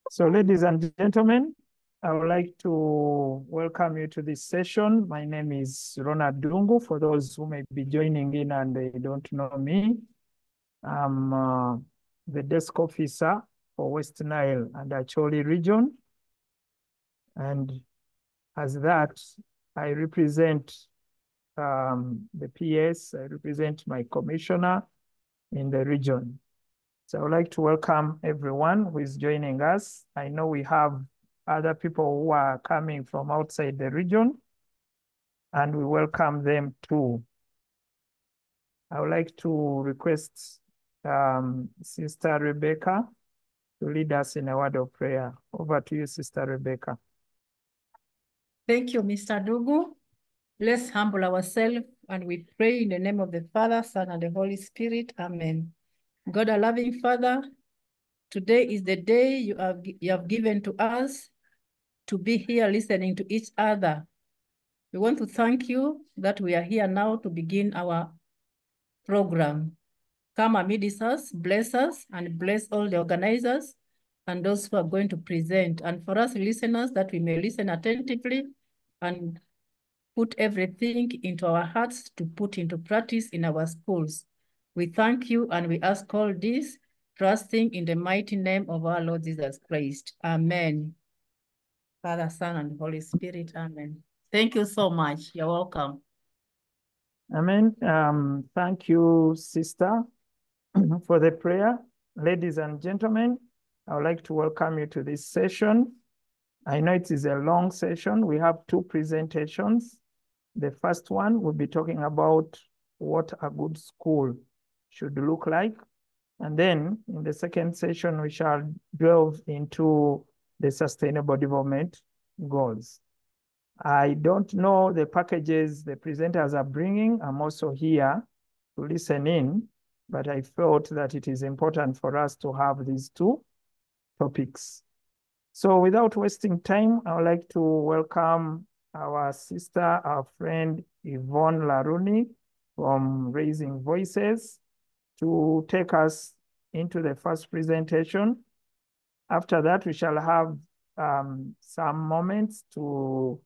So, ladies and gentlemen, I would like to welcome you to this session. My name is Ronald Dungu. For those who may be joining in and they don't know me, I'm the desk officer for West Nile and Acholi region. And as that, I represent the PS, I represent my commissioner in the region. So I would like to welcome everyone who is joining us. I know we have other people who are coming from outside the region, and we welcome them too. I would like to request Sister Rebecca to lead us in a word of prayer. Over to you, Sister Rebecca. Thank you, Mr. Dugu. Let's humble ourselves and we pray in the name of the Father, Son, and the Holy Spirit. Amen. God, our loving Father, today is the day you have given to us to be here listening to each other. We want to thank you that we are here now to begin our program. Come amidst us, and bless all the organizers and those who are going to present. And for us listeners, that we may listen attentively and put everything into our hearts to put into practice in our schools. We thank you and we ask all this, trusting in the mighty name of our Lord Jesus Christ. Amen. Father, Son, and Holy Spirit. Amen. Thank you so much. You're welcome. Amen. Thank you, Sister, for the prayer. Ladies and gentlemen, I would like to welcome you to this session. I know it is a long session. We have two presentations. The first one will be talking about what a good school should look like. And then in the second session, we shall delve into the Sustainable Development Goals. I don't know the packages the presenters are bringing. I'm also here to listen in, but I felt that it is important for us to have these two topics. So without wasting time, I would like to welcome our sister, our friend, Yvonne Laruni from Raising Voices to take us into the first presentation. After that, we shall have some moments to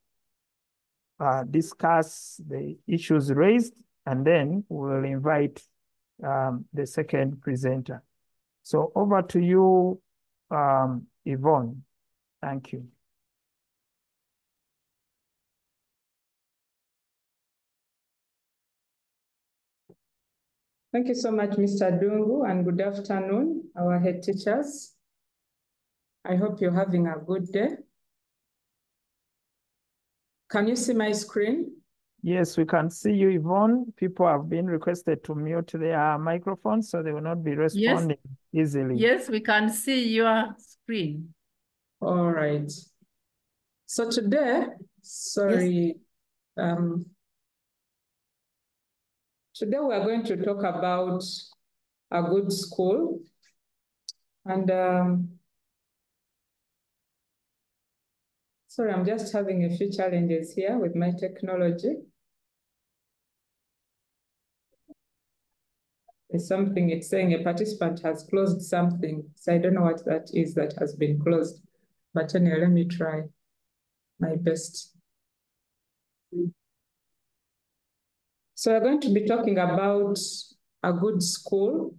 discuss the issues raised, and then we'll invite the second presenter. So over to you, Yvonne. Thank you. Thank you so much, Mr. Dungu, and good afternoon, our head teachers. I hope you're having a good day. Can you see my screen? Yes, we can see you, Yvonne. People have been requested to mute their microphones so they will not be responding easily. Yes, we can see your screen. All right. So today, today we are going to talk about a good school. And sorry, I'm just having a few challenges here with my technology. It's something, it's saying a participant has closed something. So I don't know what that is that has been closed. But anyway, let me try my best. So we're going to be talking about a good school.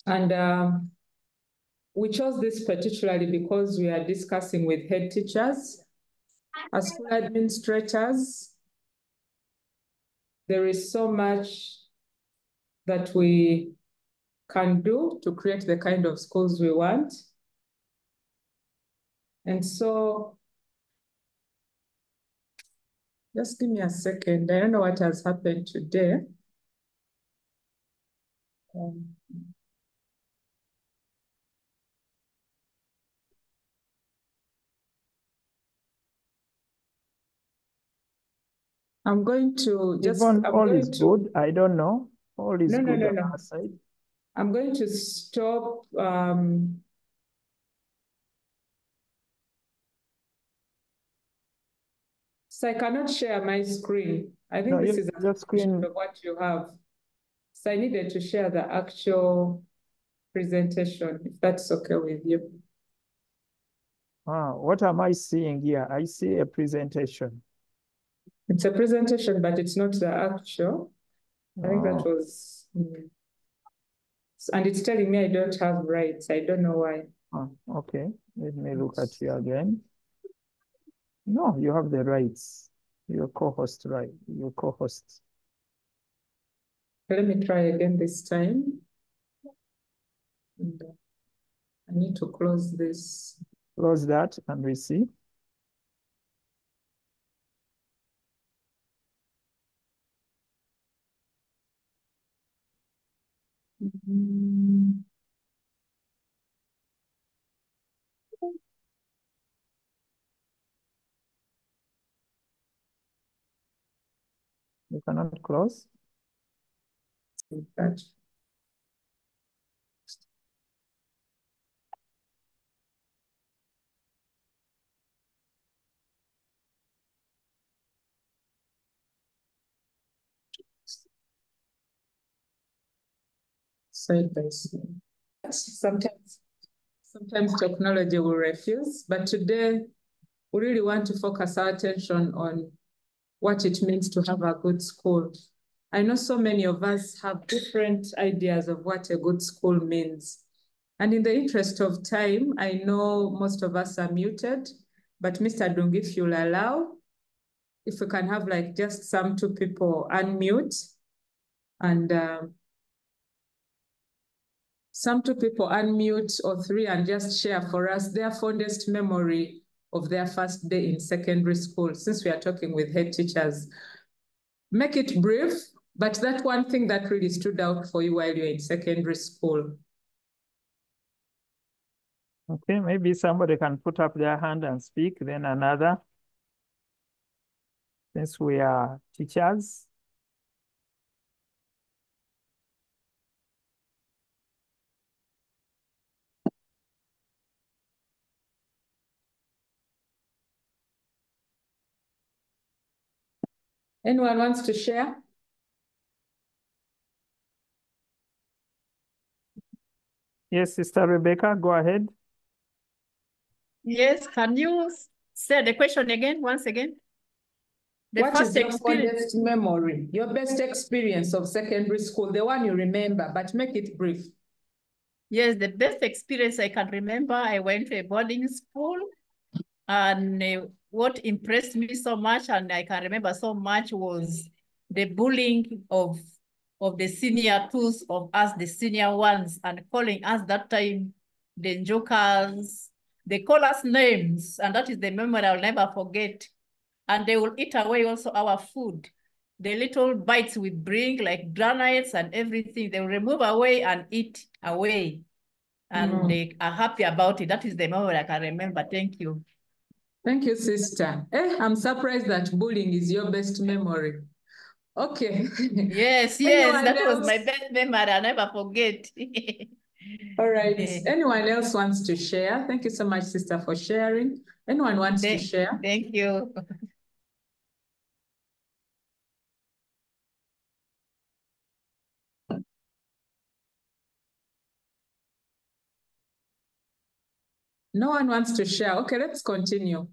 And we chose this particularly because we are discussing with head teachers, as school administrators. There is so much that we can do to create the kind of schools we want. And so, just give me a second. I don't know what has happened today. I'm going to just... Yvonne, all is good. I don't know. All is good on our side. I'm going to stop. So I cannot share my screen. I think this is a screen of what you have. So I needed to share the actual presentation, if that's okay with you. What am I seeing here? I see a presentation. It's a presentation, but it's not the actual. I think that was, and it's telling me I don't have rights. I don't know why. Okay, let me look at you again. No, you have the rights. Your co-host, right? Your co-host. Let me try again this time. And, I need to close this. Close that and we see. Mm-hmm. You cannot close. That. Side by side. Sometimes technology will refuse, but today we really want to focus our attention on what it means to have a good school. I know so many of us have different ideas of what a good school means. And in the interest of time, I know most of us are muted, but Mr. Dung, if you'll allow, if we can have like just some 2 people unmute and some 2 people unmute or 3 and just share for us their fondest memory of their first day in secondary school, since we are talking with head teachers. Make it brief, but that one thing that really stood out for you while you're in secondary school. Okay, maybe somebody can put up their hand and speak, then another. Since we are teachers. Anyone wants to share? Yes, Sister Rebecca, go ahead. Yes, can you say the question again, once again? What is your fondest memory, your best experience of secondary school, the one you remember, but make it brief? Yes, the best experience I can remember, I went to a boarding school, and what impressed me so much, and I can remember so much, was the bullying of the senior twos of us, the senior ones, and calling us that time the jokers. They call us names, and that is the memory I'll never forget. And they will eat away also our food. The little bites we bring, like granites and everything, they will remove away and eat away. And they are happy about it. That is the memory I can remember. Thank you. Thank you, sister. I'm surprised that bullying is your best memory. Okay. Yes, that was my best memory. I'll never forget. All right. Anyone else wants to share? Thank you so much, sister, for sharing. Anyone wants to share? Thank you. No one wants to share. Okay, let's continue.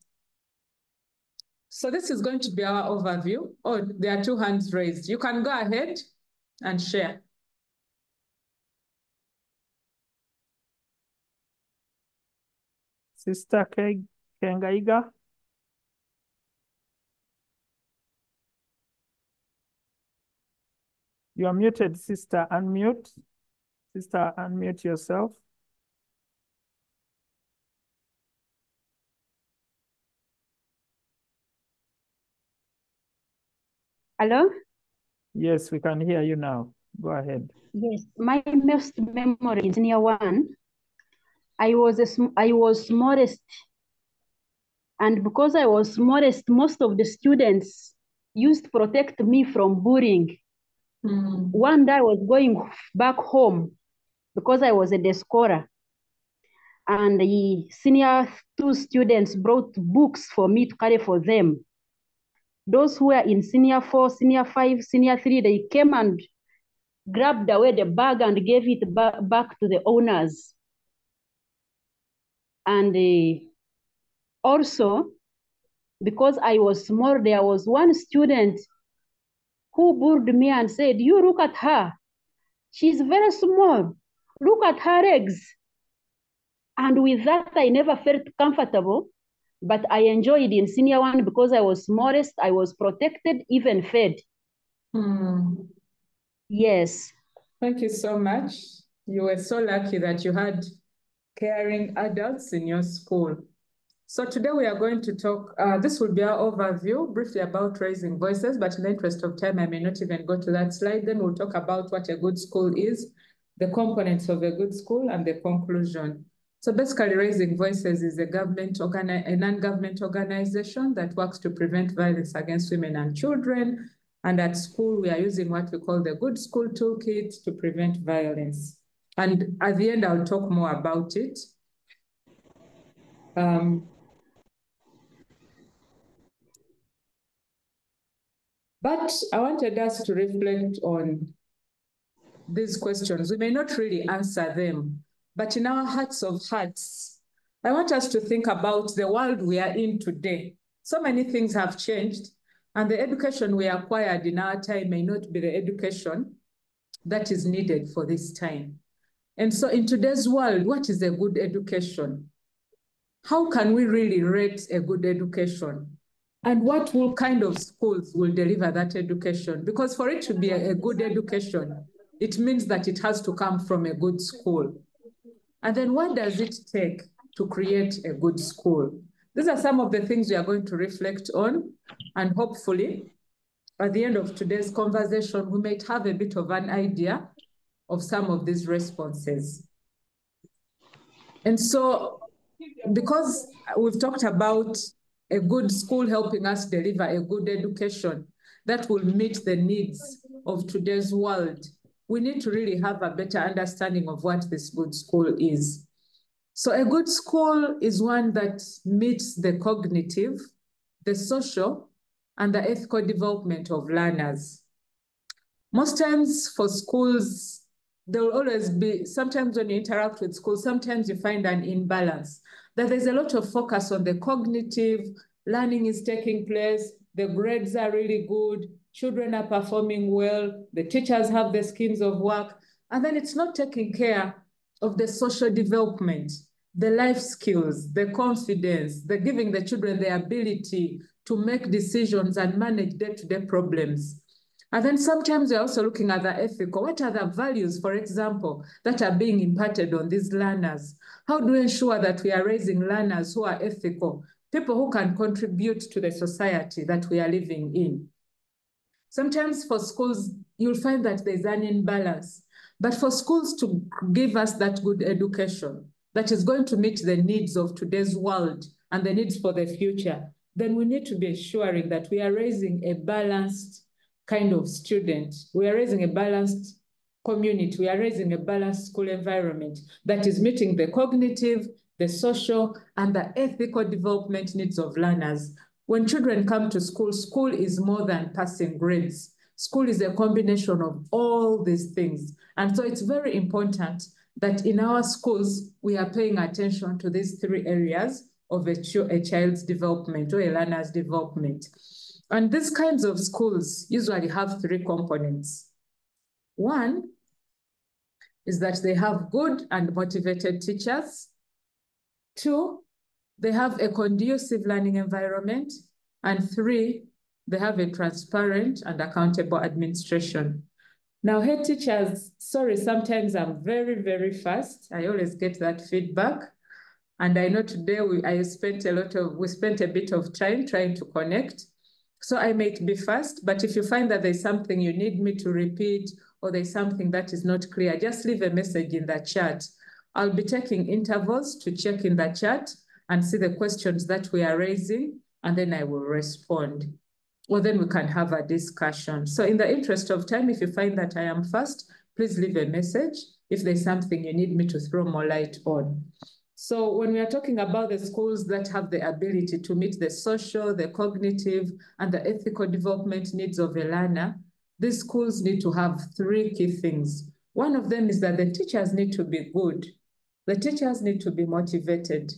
So this is going to be our overview. Oh, there are 2 hands raised. You can go ahead and share. Sister Kengaiga. You are muted, sister. Unmute. Sister, unmute yourself. Hello? Yes, we can hear you now. Go ahead. Yes, my most memory in senior 1, I was smallest. And because I was smallest, most of the students used to protect me from bullying. One day I was going back home because I was a day scholar. And the senior 2 students brought books for me to carry for them. Those who were in senior 4, senior 5, senior 3, they came and grabbed away the bag and gave it back to the owners. And also, because I was small, there was one student who bullied me and said, "You look at her. She's very small. Look at her legs." And with that, I never felt comfortable, but I enjoyed in senior one because I was smallest, I was protected, even fed. Yes. Thank you so much. You were so lucky that you had caring adults in your school. So today we are going to talk, this will be our overview briefly about raising voices, but in the interest of time, I may not even go to that slide. Then we'll talk about what a good school is, the components of a good school, and the conclusion. So basically, Raising Voices is a non-government organization that works to prevent violence against women and children. And at school, we are using what we call the Good School Toolkit to prevent violence. And at the end, I'll talk more about it. But I wanted us to reflect on these questions. We may not really answer them, but in our hearts of hearts, I want us to think about the world we are in today. So many things have changed, and the education we acquired in our time may not be the education that is needed for this time. And so in today's world, what is a good education? How can we really rate a good education? And what kind of schools will deliver that education? Because for it to be a good education, it means that it has to come from a good school. And then what does it take to create a good school? These are some of the things we are going to reflect on. And hopefully, at the end of today's conversation, we might have a bit of an idea of some of these responses. And so, because we've talked about a good school helping us deliver a good education that will meet the needs of today's world, we need to really have a better understanding of what this good school is. So a good school is one that meets the cognitive, the social, and the ethical development of learners. Most times for schools, there will always be, sometimes when you interact with schools, sometimes you find an imbalance, that there's a lot of focus on the cognitive, learning is taking place, the grades are really good, children are performing well, the teachers have the schemes of work, and then it's not taking care of the social development, the life skills, the confidence, the giving the children the ability to make decisions and manage day-to-day problems. And then sometimes we're also looking at the ethical. What are the values, for example, that are being imparted on these learners? How do we ensure that we are raising learners who are ethical, people who can contribute to the society that we are living in? Sometimes for schools, you'll find that there's an imbalance. But for schools to give us that good education that is going to meet the needs of today's world and the needs for the future, then we need to be ensuring that we are raising a balanced kind of student. We are raising a balanced community. We are raising a balanced school environment that is meeting the cognitive, the social, and the ethical development needs of learners. When children come to school, school is more than passing grades. School is a combination of all these things. And so it's very important that in our schools, we are paying attention to these three areas of a child's development or a learner's development. And these kinds of schools usually have three components. One is that they have good and motivated teachers. Two, they have a conducive learning environment. And three, they have a transparent and accountable administration. Now, head teachers, sorry, sometimes I'm very, very fast. I always get that feedback. And I know today we spent a bit of time trying to connect. So I might be fast, but if you find that there's something you need me to repeat or there's something that is not clear, just leave a message in the chat. I'll be taking intervals to check in the chat and see the questions that we are raising, and then I will respond. Or then we can have a discussion. So in the interest of time, if you find that I am fast, please leave a message if there's something you need me to throw more light on. So when we are talking about the schools that have the ability to meet the social, the cognitive, and the ethical development needs of a learner, these schools need to have three key things. One of them is that the teachers need to be good. The teachers need to be motivated.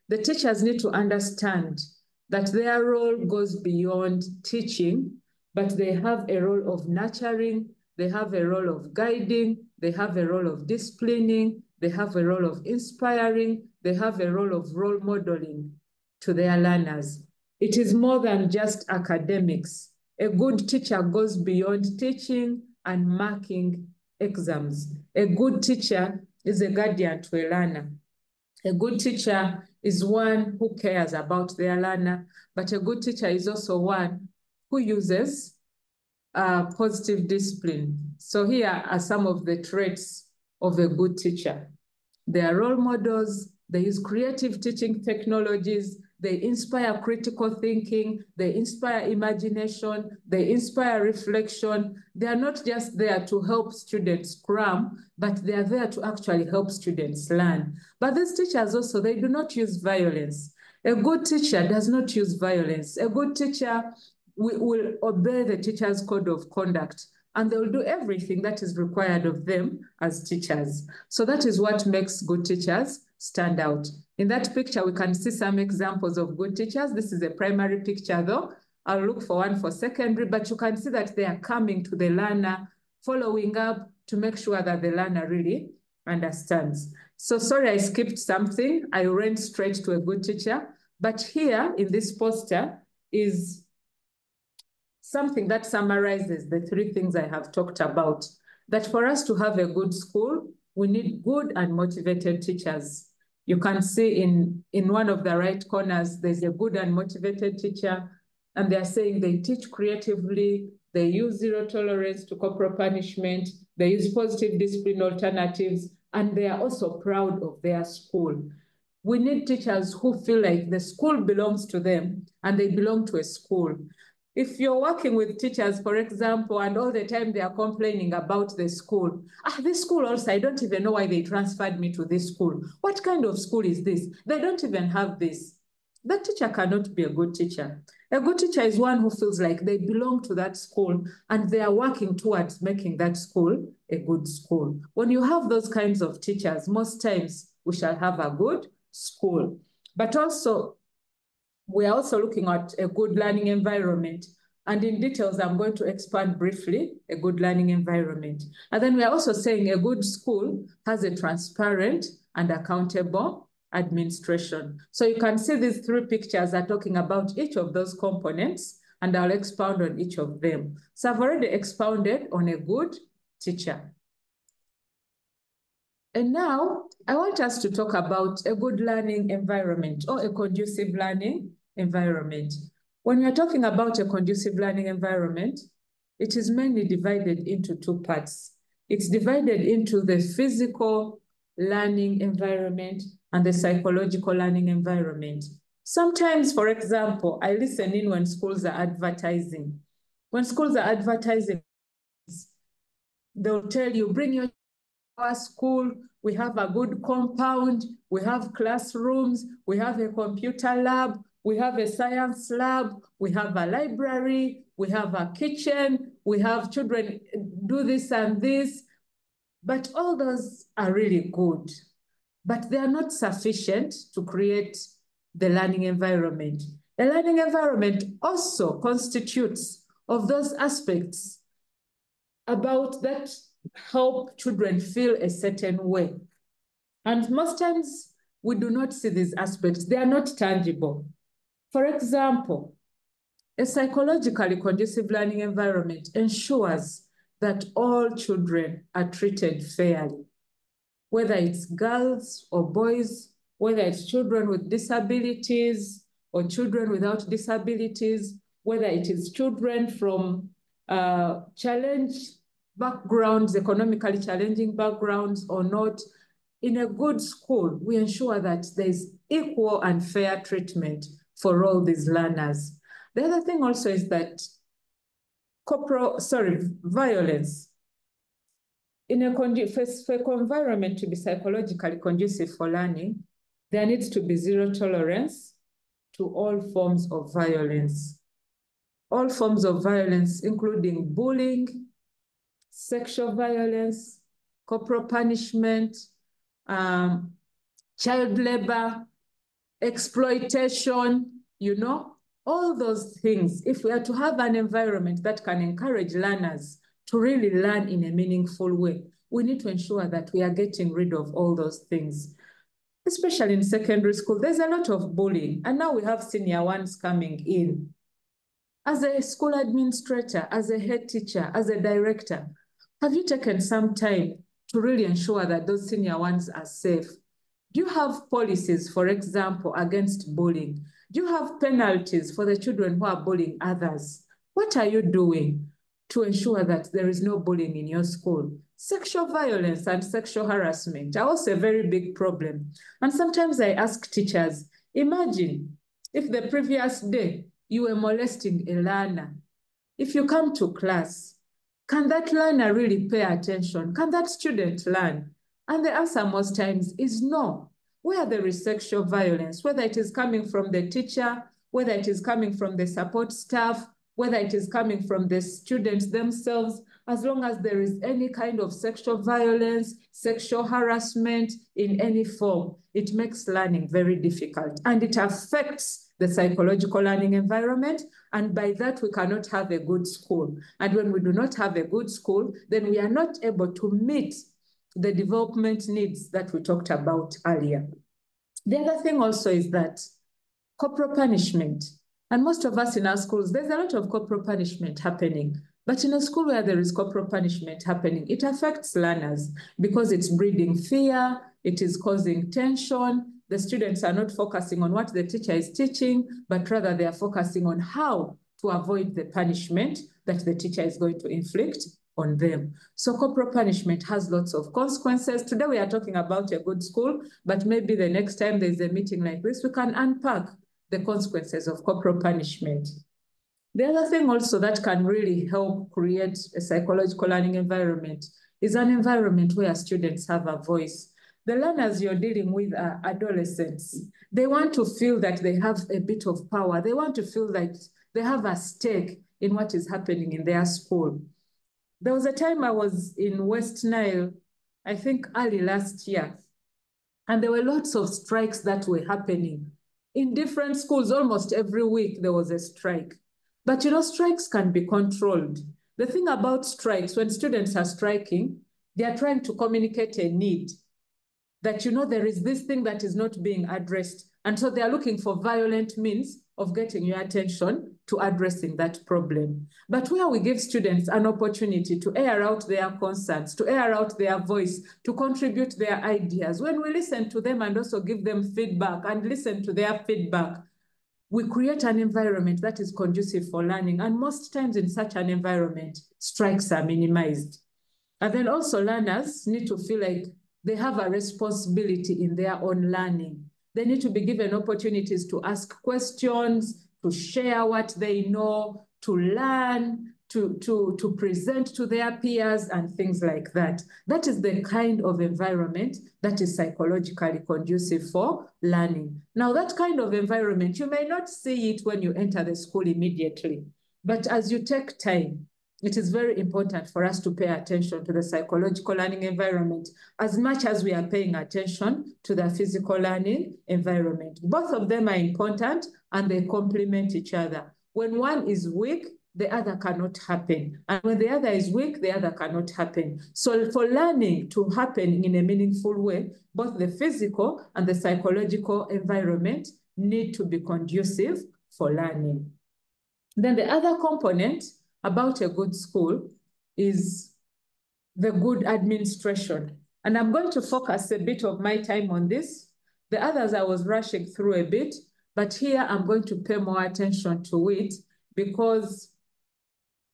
The teachers need to understand that their role goes beyond teaching, but they have a role of nurturing, they have a role of guiding, they have a role of disciplining, they have a role of inspiring, they have a role of role modeling to their learners. It is more than just academics. A good teacher goes beyond teaching and marking exams. A good teacher is a guardian to a learner. A good teacher is one who cares about their learner, but a good teacher is also one who uses positive discipline. So here are some of the traits of a good teacher. They are role models, they use creative teaching technologies, they inspire critical thinking, they inspire imagination, they inspire reflection. They are not just there to help students cram, but they are there to actually help students learn. But these teachers also, they do not use violence. A good teacher does not use violence. A good teacher will obey the teacher's code of conduct, and they will do everything that is required of them as teachers. So that is what makes good teachers stand out. In that picture, we can see some examples of good teachers. This is a primary picture though. I'll look for one for secondary, but you can see that they are coming to the learner, following up to make sure that the learner really understands. So sorry, I skipped something. I went straight to a good teacher, but here in this poster is something that summarizes the three things I have talked about. That for us to have a good school, we need good and motivated teachers. You can see in one of the right corners, there's a good and motivated teacher, and they're saying they teach creatively, they use zero tolerance to corporal punishment, they use positive discipline alternatives, and they are also proud of their school. We need teachers who feel like the school belongs to them and they belong to a school. If you're working with teachers, for example, and all the time they are complaining about the school, this school also, I don't even know why they transferred me to this school. What kind of school is this? They don't even have this. That teacher cannot be a good teacher. A good teacher is one who feels like they belong to that school and they are working towards making that school a good school. When you have those kinds of teachers, most times we shall have a good school. But also, we are also looking at a good learning environment. And in details, I'm going to expand briefly a good learning environment. And then we are also saying a good school has a transparent and accountable administration. So you can see these three pictures are talking about each of those components, and I'll expound on each of them. So I've already expounded on a good teacher. And now I want us to talk about a good learning environment or a conducive learning environment. When we are talking about a conducive learning environment, it is mainly divided into two parts. It's divided into the physical learning environment and the psychological learning environment. Sometimes, for example, I listen in when schools are advertising. When schools are advertising, they'll tell you, bring your our school, we have a good compound, we have classrooms, we have a computer lab, we have a science lab, we have a library, we have a kitchen, we have children do this and this. But all those are really good, but they are not sufficient to create the learning environment. A learning environment also constitutes of those aspects about that help children feel a certain way. And most times we do not see these aspects. They are not tangible. For example, a psychologically conducive learning environment ensures that all children are treated fairly, whether it's girls or boys, whether it's children with disabilities or children without disabilities, whether it is children from challenged backgrounds, economically challenging backgrounds or not. In a good school, we ensure that there's equal and fair treatment for all these learners. The other thing also is that violence. In a for environment to be psychologically conducive for learning, there needs to be zero tolerance to all forms of violence. All forms of violence, including bullying, sexual violence, corporal punishment, child labor, exploitation, you know, all those things. If we are to have an environment that can encourage learners to really learn in a meaningful way, we need to ensure that we are getting rid of all those things. Especially in secondary school, there's a lot of bullying. And now we have senior ones coming in. As a school administrator, as a head teacher, as a director, have you taken some time to really ensure that those senior ones are safe? Do you have policies, for example, against bullying? Do you have penalties for the children who are bullying others? What are you doing to ensure that there is no bullying in your school? Sexual violence and sexual harassment are also a very big problem. And sometimes I ask teachers, imagine if the previous day you were molesting a learner. If you come to class, can that learner really pay attention? Can that student learn? And the answer most times is no. Where there is sexual violence, whether it is coming from the teacher, whether it is coming from the support staff, whether it is coming from the students themselves, as long as there is any kind of sexual violence, sexual harassment in any form, it makes learning very difficult and it affects the psychological learning environment. And by that, we cannot have a good school. And when we do not have a good school, then we are not able to meet the development needs that we talked about earlier. The other thing also is that corporal punishment. And most of us in our schools, there's a lot of corporal punishment happening. But in a school where there is corporal punishment happening, it affects learners because it's breeding fear, it is causing tension. The students are not focusing on what the teacher is teaching, but rather they are focusing on how to avoid the punishment that the teacher is going to inflict on them. So corporal punishment has lots of consequences. Today we are talking about a good school, but maybe the next time there's a meeting like this, we can unpack the consequences of corporal punishment. The other thing also that can really help create a psychological learning environment is an environment where students have a voice. The learners you're dealing with are adolescents. They want to feel that they have a bit of power. They want to feel like they have a stake in what is happening in their school. There was a time I was in West Nile, I think early last year, and there were lots of strikes that were happening. In different schools, almost every week there was a strike. But you know, strikes can be controlled. The thing about strikes, when students are striking, they are trying to communicate a need that, you know, there is this thing that is not being addressed. And so they are looking for violent means of getting your attention to addressing that problem. But where we give students an opportunity to air out their concerns, to air out their voice, to contribute their ideas, when we listen to them and also give them feedback and listen to their feedback, we create an environment that is conducive for learning. And most times in such an environment, strikes are minimized. And then also learners need to feel like they have a responsibility in their own learning. They need to be given opportunities to ask questions, to share what they know, to learn, to present to their peers and things like that. That is the kind of environment that is psychologically conducive for learning. Now, that kind of environment, you may not see it when you enter the school immediately, but as you take time, it is very important for us to pay attention to the psychological learning environment as much as we are paying attention to the physical learning environment. Both of them are important and they complement each other. When one is weak, the other cannot happen. And when the other is weak, the other cannot happen. So for learning to happen in a meaningful way, both the physical and the psychological environment need to be conducive for learning. Then the other component about a good school is the good administration. And I'm going to focus a bit of my time on this. The others I was rushing through a bit, but here I'm going to pay more attention to it because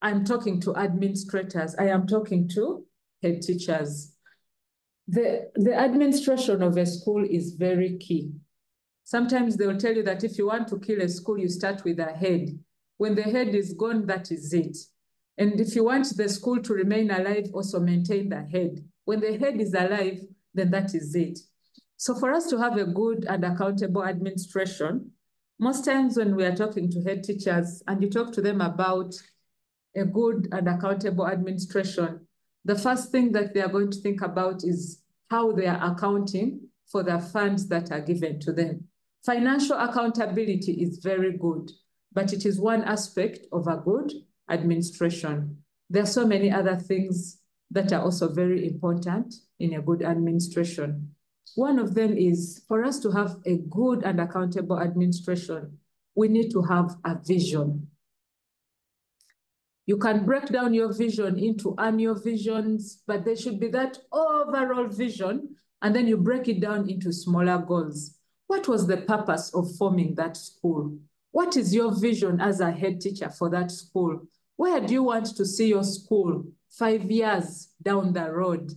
I'm talking to administrators. I am talking to head teachers. The administration of a school is very key. Sometimes they'll tell you that if you want to kill a school, you start with a head. When the head is gone, that is it. And if you want the school to remain alive, also maintain the head. When the head is alive, then that is it. So for us to have a good and accountable administration, most times when we are talking to head teachers and you talk to them about a good and accountable administration, the first thing that they are going to think about is how they are accounting for the funds that are given to them. Financial accountability is very good, but it is one aspect of a good administration. There are so many other things that are also very important in a good administration. One of them is, for us to have a good and accountable administration, we need to have a vision. You can break down your vision into annual visions, but there should be that overall vision, and then you break it down into smaller goals. What was the purpose of forming that school? What is your vision as a head teacher for that school? Where do you want to see your school 5 years down the road?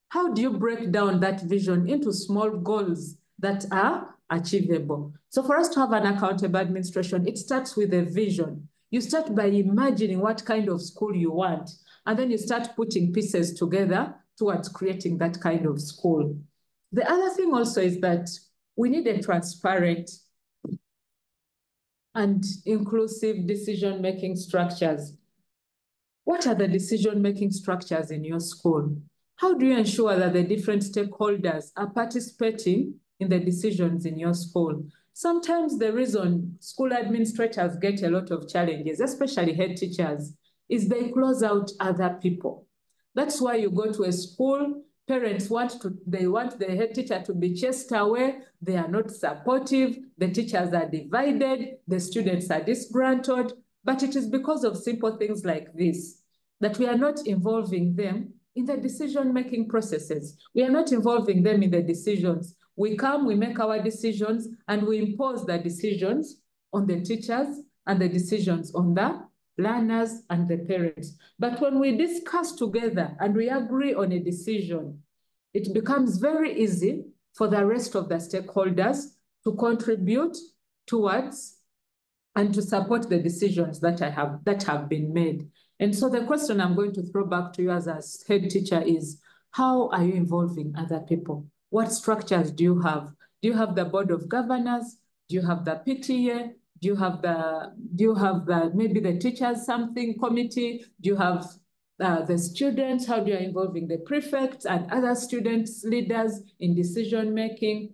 How do you break down that vision into small goals that are achievable? So for us to have an accountable administration, it starts with a vision. You start by imagining what kind of school you want, and then you start putting pieces together towards creating that kind of school. The other thing also is that we need a transparent and inclusive decision-making structures. What are the decision-making structures in your school? How do you ensure that the different stakeholders are participating in the decisions in your school? Sometimes the reason school administrators get a lot of challenges, especially head teachers, is they close out other people. That's why you go to a school, parents want the head teacher to be chased away, they are not supportive, the teachers are divided, the students are disgruntled, but it is because of simple things like this that we are not involving them in the decision-making processes. We are not involving them in the decisions. We come, we make our decisions, and we impose the decisions on the teachers and the decisions on the learners and the parents. But when we discuss together and we agree on a decision, it becomes very easy for the rest of the stakeholders to contribute towards and to support the decisions that have been made. And so the question I'm going to throw back to you as a head teacher is, how are you involving other people? What structures do you have? Do you have the board of governors? Do you have the PTA? Do you have the maybe the teachers something committee? Do you have the students? How do you involving the prefects and other students, leaders in decision making?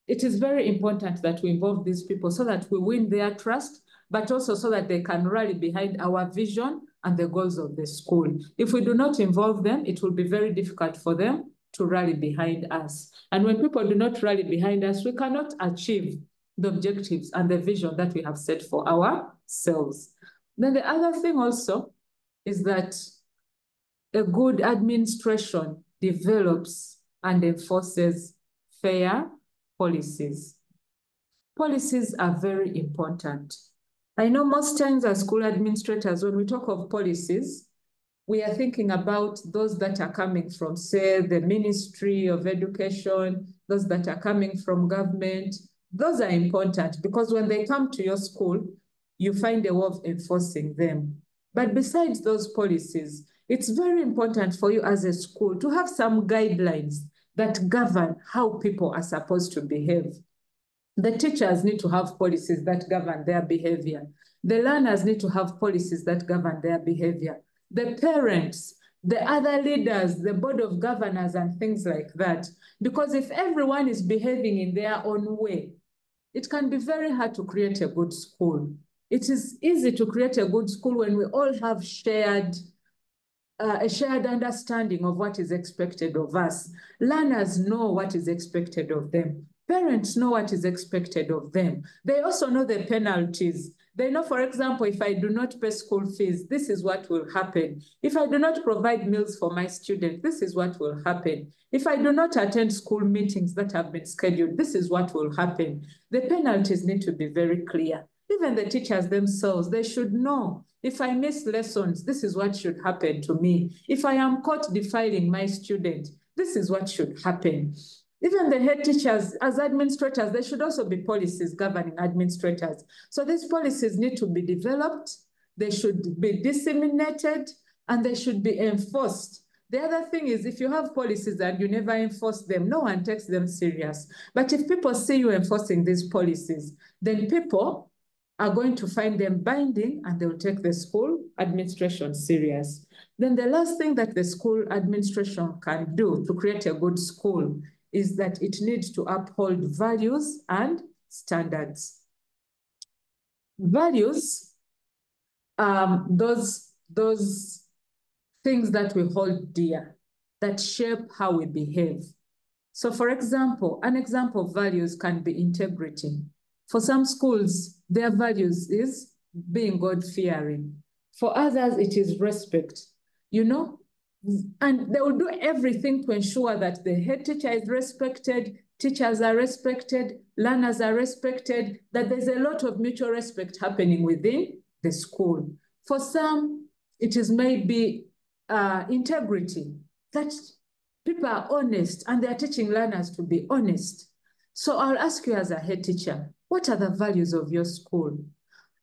It is very important that we involve these people so that we win their trust, but also so that they can rally behind our vision and the goals of the school. If we do not involve them, it will be very difficult for them to rally behind us. And when people do not rally behind us, we cannot achieve the objectives and the vision that we have set for ourselves. Then the other thing also is that a good administration develops and enforces fair policies. Policies are very important. I know most times as school administrators, when we talk of policies, we are thinking about those that are coming from, say, the Ministry of Education, those that are coming from government. Those are important because when they come to your school, you find a way of enforcing them. But besides those policies, it's very important for you as a school to have some guidelines that govern how people are supposed to behave. The teachers need to have policies that govern their behavior. The learners need to have policies that govern their behavior. The parents, the other leaders, the board of governors and things like that. Because if everyone is behaving in their own way, it can be very hard to create a good school. It is easy to create a good school when we all have a shared understanding of what is expected of us. Learners know what is expected of them. Parents know what is expected of them. They also know the penalties. They know, for example, if I do not pay school fees, this is what will happen. If I do not provide meals for my students, this is what will happen. If I do not attend school meetings that have been scheduled, this is what will happen. The penalties need to be very clear. Even the teachers themselves, they should know, if I miss lessons, this is what should happen to me. If I am caught defiling my student, this is what should happen. Even the head teachers, as administrators, there should also be policies governing administrators. So these policies need to be developed, they should be disseminated, and they should be enforced. The other thing is, if you have policies and you never enforce them, no one takes them serious. But if people see you enforcing these policies, then people are going to find them binding and they'll take the school administration serious. Then the last thing that the school administration can do to create a good school is that it needs to uphold values and standards. Values, those things that we hold dear, that shape how we behave. So for example, an example of values can be integrity. For some schools, their values is being God-fearing. For others, it is respect, you know? And they will do everything to ensure that the head teacher is respected, teachers are respected, learners are respected, that there's a lot of mutual respect happening within the school. For some, it is maybe integrity, that people are honest and they are teaching learners to be honest. So I'll ask you as a head teacher, what are the values of your school?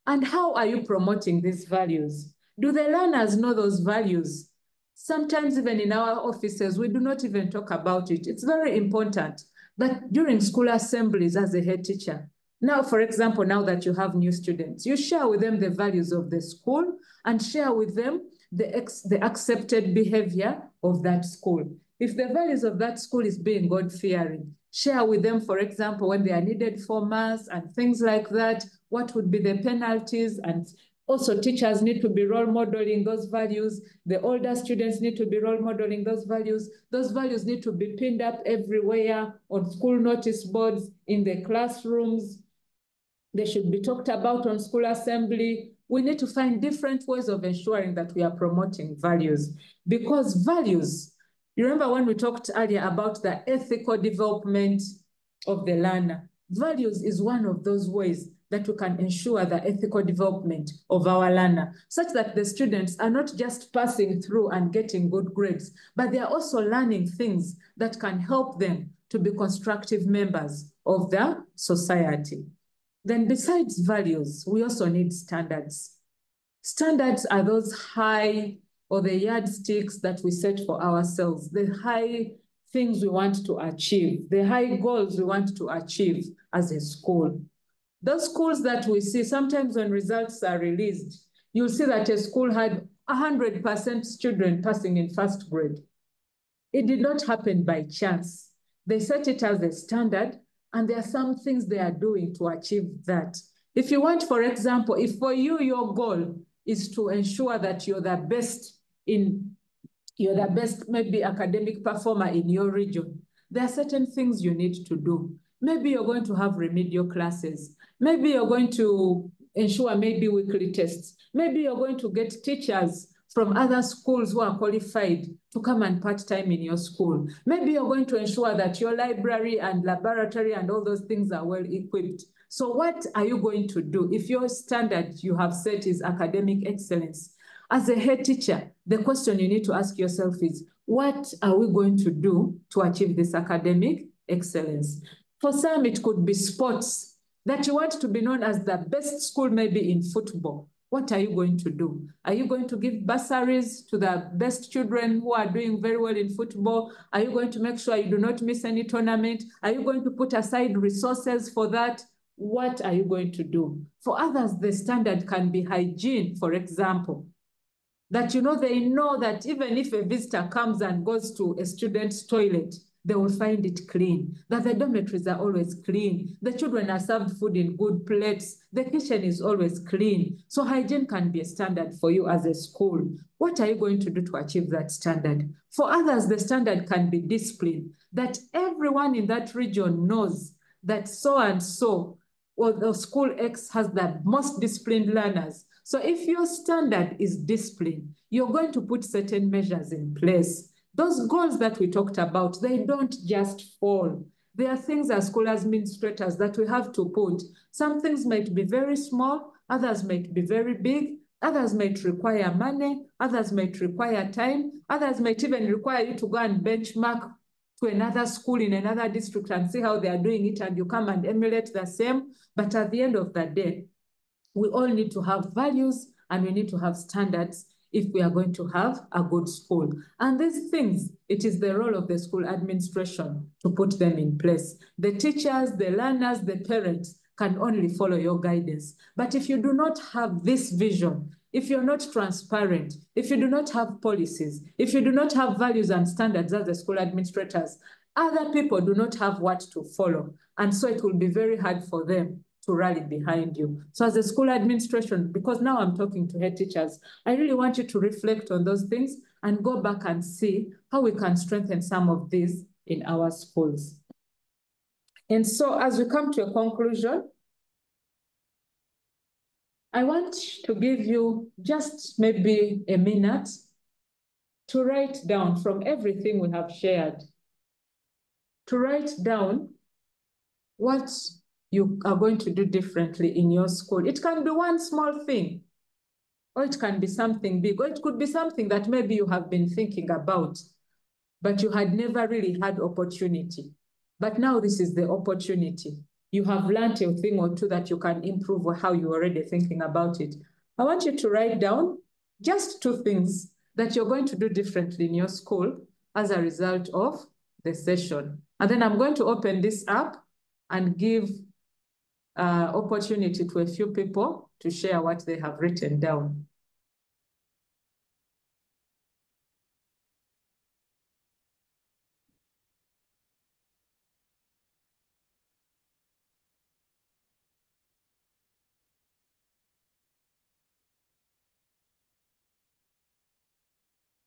And how are you promoting these values? Do the learners know those values? Sometimes even in our offices, we do not even talk about it. It's very important that during school assemblies as a head teacher, now, for example, now that you have new students, you share with them the values of the school and share with them the accepted behavior of that school. If the values of that school is being God-fearing, share with them, for example, when they are needed for mass and things like that, what would be the penalties? And also teachers need to be role modeling those values. The older students need to be role modeling those values. Those values need to be pinned up everywhere on school notice boards, in the classrooms. They should be talked about on school assembly. We need to find different ways of ensuring that we are promoting values, because values, you remember when we talked earlier about the ethical development of the learner, values is one of those ways that we can ensure the ethical development of our learner, such that the students are not just passing through and getting good grades, but they are also learning things that can help them to be constructive members of the society. Then besides values, we also need standards. Standards are those high or the yardsticks that we set for ourselves, the high things we want to achieve, the high goals we want to achieve as a school. Those schools that we see, sometimes when results are released, you'll see that a school had 100% children passing in first grade. It did not happen by chance. They set it as a standard, and there are some things they are doing to achieve that. If you want, for example, if for you, your goal is to ensure that you're the best maybe academic performer in your region, there are certain things you need to do. Maybe you're going to have remedial classes. Maybe you're going to ensure maybe weekly tests. Maybe you're going to get teachers from other schools who are qualified to come and part-time in your school. Maybe you're going to ensure that your library and laboratory and all those things are well equipped. So what are you going to do? If your standard you have set is academic excellence, as a head teacher, the question you need to ask yourself is, what are we going to do to achieve this academic excellence? For some, it could be sports, that you want to be known as the best school maybe in football. What are you going to do? Are you going to give bursaries to the best children who are doing very well in football? Are you going to make sure you do not miss any tournament? Are you going to put aside resources for that? What are you going to do? For others, the standard can be hygiene, for example. That they know that even if a visitor comes and goes to a student's toilet, they will find it clean, that the dormitories are always clean, the children are served food in good plates, the kitchen is always clean. So hygiene can be a standard for you as a school. What are you going to do to achieve that standard? For others, the standard can be discipline, that everyone in that region knows that so and so, or the school X has the most disciplined learners. So if your standard is discipline, you're going to put certain measures in place. Those goals that we talked about, they don't just fall. There are things as school administrators that we have to put. Some things might be very small, others might be very big, others might require money, others might require time, others might even require you to go and benchmark to another school in another district and see how they are doing it, and you come and emulate the same. But at the end of the day, we all need to have values and we need to have standards if we are going to have a good school. And these things, it is the role of the school administration to put them in place. The teachers, the learners, the parents can only follow your guidance. But if you do not have this vision, if you're not transparent, if you do not have policies, if you do not have values and standards as the school administrators, other people do not have what to follow. And so it will be very hard for them to rally behind you. So as a school administration, because now I'm talking to head teachers, I really want you to reflect on those things and go back and see how we can strengthen some of these in our schools. And so as we come to a conclusion, I want to give you just maybe a minute to write down from everything we have shared, to write down what you are going to do differently in your school. It can be one small thing, or it can be something big, or it could be something that maybe you have been thinking about, but you had never really had opportunity. But now this is the opportunity. You have learned a thing or two that you can improve or how you're already thinking about it. I want you to write down just 2 things that you're going to do differently in your school as a result of the session. And then I'm going to open this up and give opportunity to a few people to share what they have written down.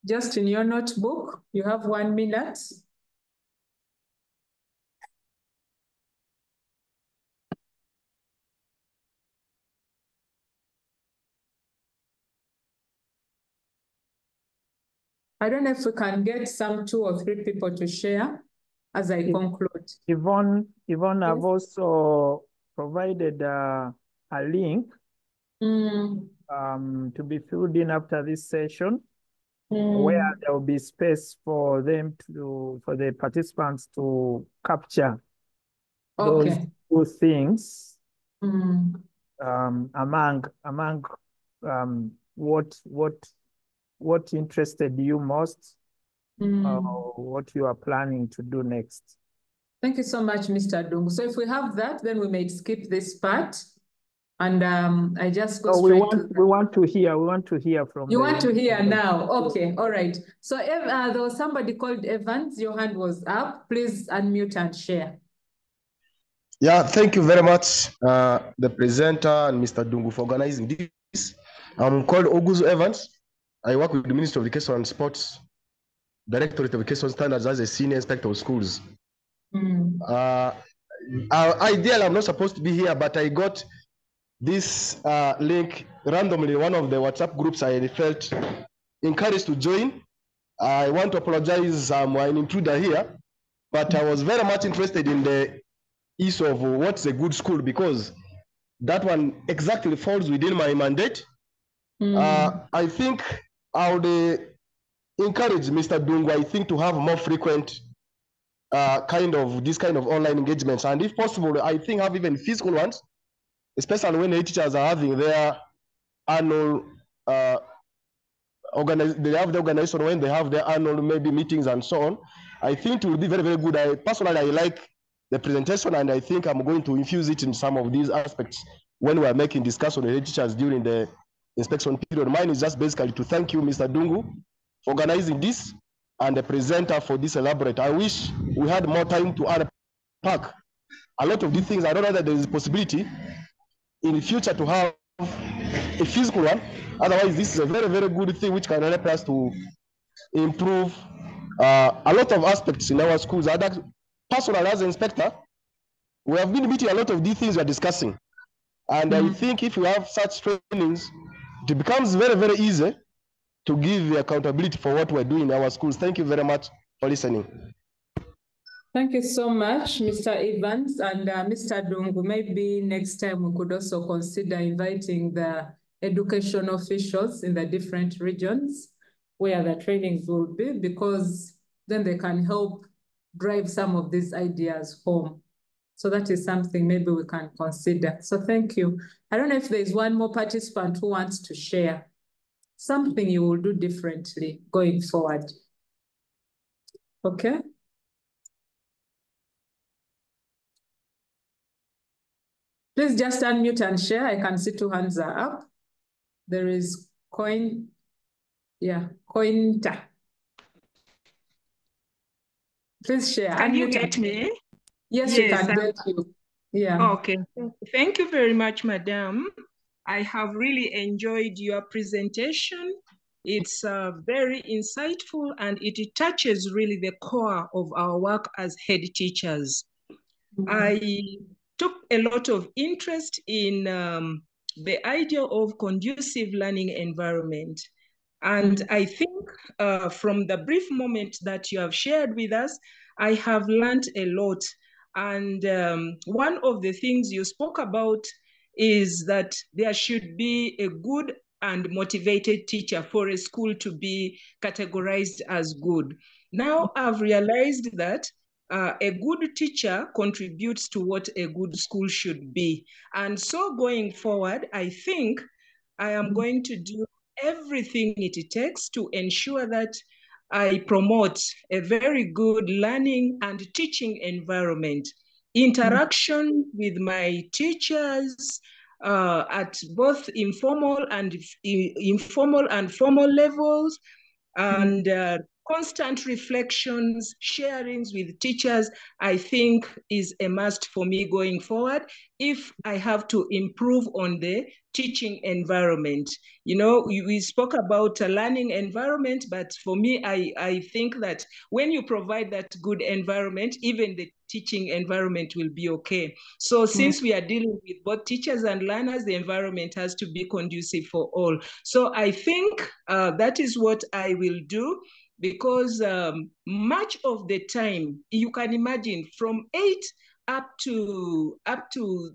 Just in your notebook, you have 1 minute. I don't know if we can get some 2 or 3 people to share as I conclude. Yvonne, Yes. I've also provided a link to be filled in after this session, where there will be space for the participants to capture those Okay. 2 things among what interested you most, what you are planning to do next. Thank you so much, Mr. Dungu. So if we have that, then we may skip this part. And I just go we straight to we want to hear from You the, want to hear now? Okay, all right. So there was somebody called Evans. Your hand was up. Please unmute and share. Yeah, thank you very much, the presenter and Mr. Dungu for organizing this. I'm called Oguzu Evans. I work with the Ministry of Education and Sports, Directorate of Education Standards as a senior inspector of schools. Ideally, I'm not supposed to be here, but I got this link randomly in one of the WhatsApp groups. I felt encouraged to join. I want to apologize, I'm an intruder here, but I was very much interested in the issue of what's a good school, because that one exactly falls within my mandate. I think I would encourage Mr. Dungu, I think, to have more frequent this kind of online engagements, and if possible, I think have even physical ones, especially when the teachers are having their annual they have the organization when they have their annual maybe meetings and so on. I think it will be very, very good. I like the presentation, and I think I'm going to infuse it in some of these aspects when we are making discussion with the teachers during the inspection period. Mine is just basically to thank you, Mr. Dungu, for organizing this, and the presenter for this elaborate. I wish we had more time to unpack a lot of these things. I don't know that there is a possibility in the future to have a physical one. Otherwise, this is a very, very good thing which can help us to improve a lot of aspects in our schools. Personally, as an inspector, we have been meeting a lot of these things we are discussing. And I think if we have such trainings, it becomes very, very easy to give the accountability for what we're doing in our schools. Thank you very much for listening. Thank you so much, Mr. Evans and Mr. Dungu. Maybe next time we could also consider inviting the education officials in the different regions where the trainings will be, because then they can help drive some of these ideas home. So that is something maybe we can consider. So thank you. I don't know if there's one more participant who wants to share something you will do differently going forward. Okay. Please just unmute and share. I can see 2 hands are up. There is Kointa. Please share. Can you get me? Yes, we can get you. Yeah. Okay. Thank you very much, Madam. I have really enjoyed your presentation. It's very insightful and it touches really the core of our work as head teachers. I took a lot of interest in the idea of conducive learning environment. And I think from the brief moment that you have shared with us, I have learned a lot. And one of the things you spoke about is that there should be a good and motivated teacher for a school to be categorized as good. Now I've realized that a good teacher contributes to what a good school should be. And so going forward, I think I am going to do everything it takes to ensure that I promote a very good learning and teaching environment. Interaction with my teachers at both informal and formal levels, and constant reflections, sharings with teachers, I think is a must for me going forward if I have to improve on the teaching environment. You know, we spoke about a learning environment, but for me, I think that when you provide that good environment, even the teaching environment will be okay. So since we are dealing with both teachers and learners, the environment has to be conducive for all. So I think that is what I will do, because much of the time, you can imagine from 8 up to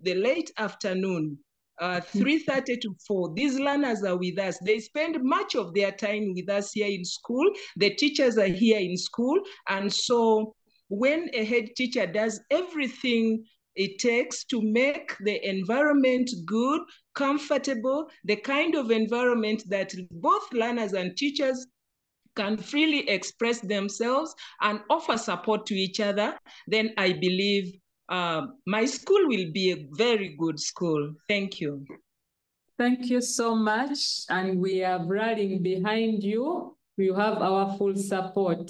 the late afternoon, 3:30 to 4, these learners are with us. They spend much of their time with us here in school. The teachers are here in school. And so when a head teacher does everything it takes to make the environment good, comfortable, the kind of environment that both learners and teachers can freely express themselves and offer support to each other, then I believe my school will be a very good school. Thank you. Thank you so much. And we are rallying behind you. You have our full support.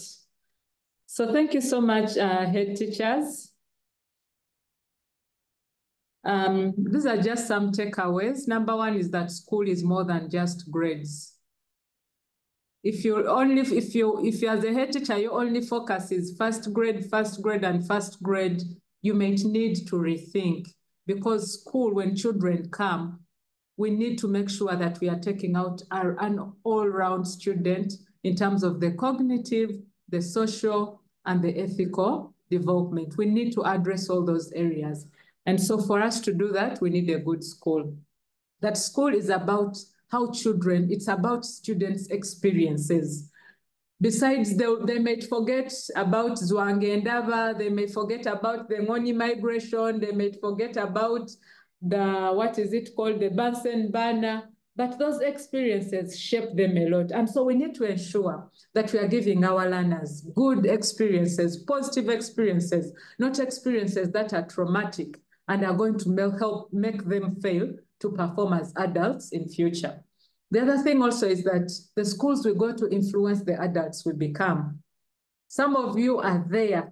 So thank you so much, head teachers. These are just some takeaways. Number one is that school is more than just grades. If you as a head teacher, your only focus is first grade, you might need to rethink, because school, when children come, we need to make sure that we are taking out an all-round student in terms of the cognitive, the social, and the ethical development. We need to address all those areas. And so for us to do that, we need a good school. That school is about how children, it's about students' experiences. Besides, they may forget about Zwange and Dava, they may forget about the Ngoni migration, they may forget about the, what is it called, the Bunsen burner, but those experiences shape them a lot. And so we need to ensure that we are giving our learners good experiences, positive experiences, not experiences that are traumatic and are going to help make them fail to perform as adults in future. The other thing also is that the schools we go to influence the adults we become. Some of you are there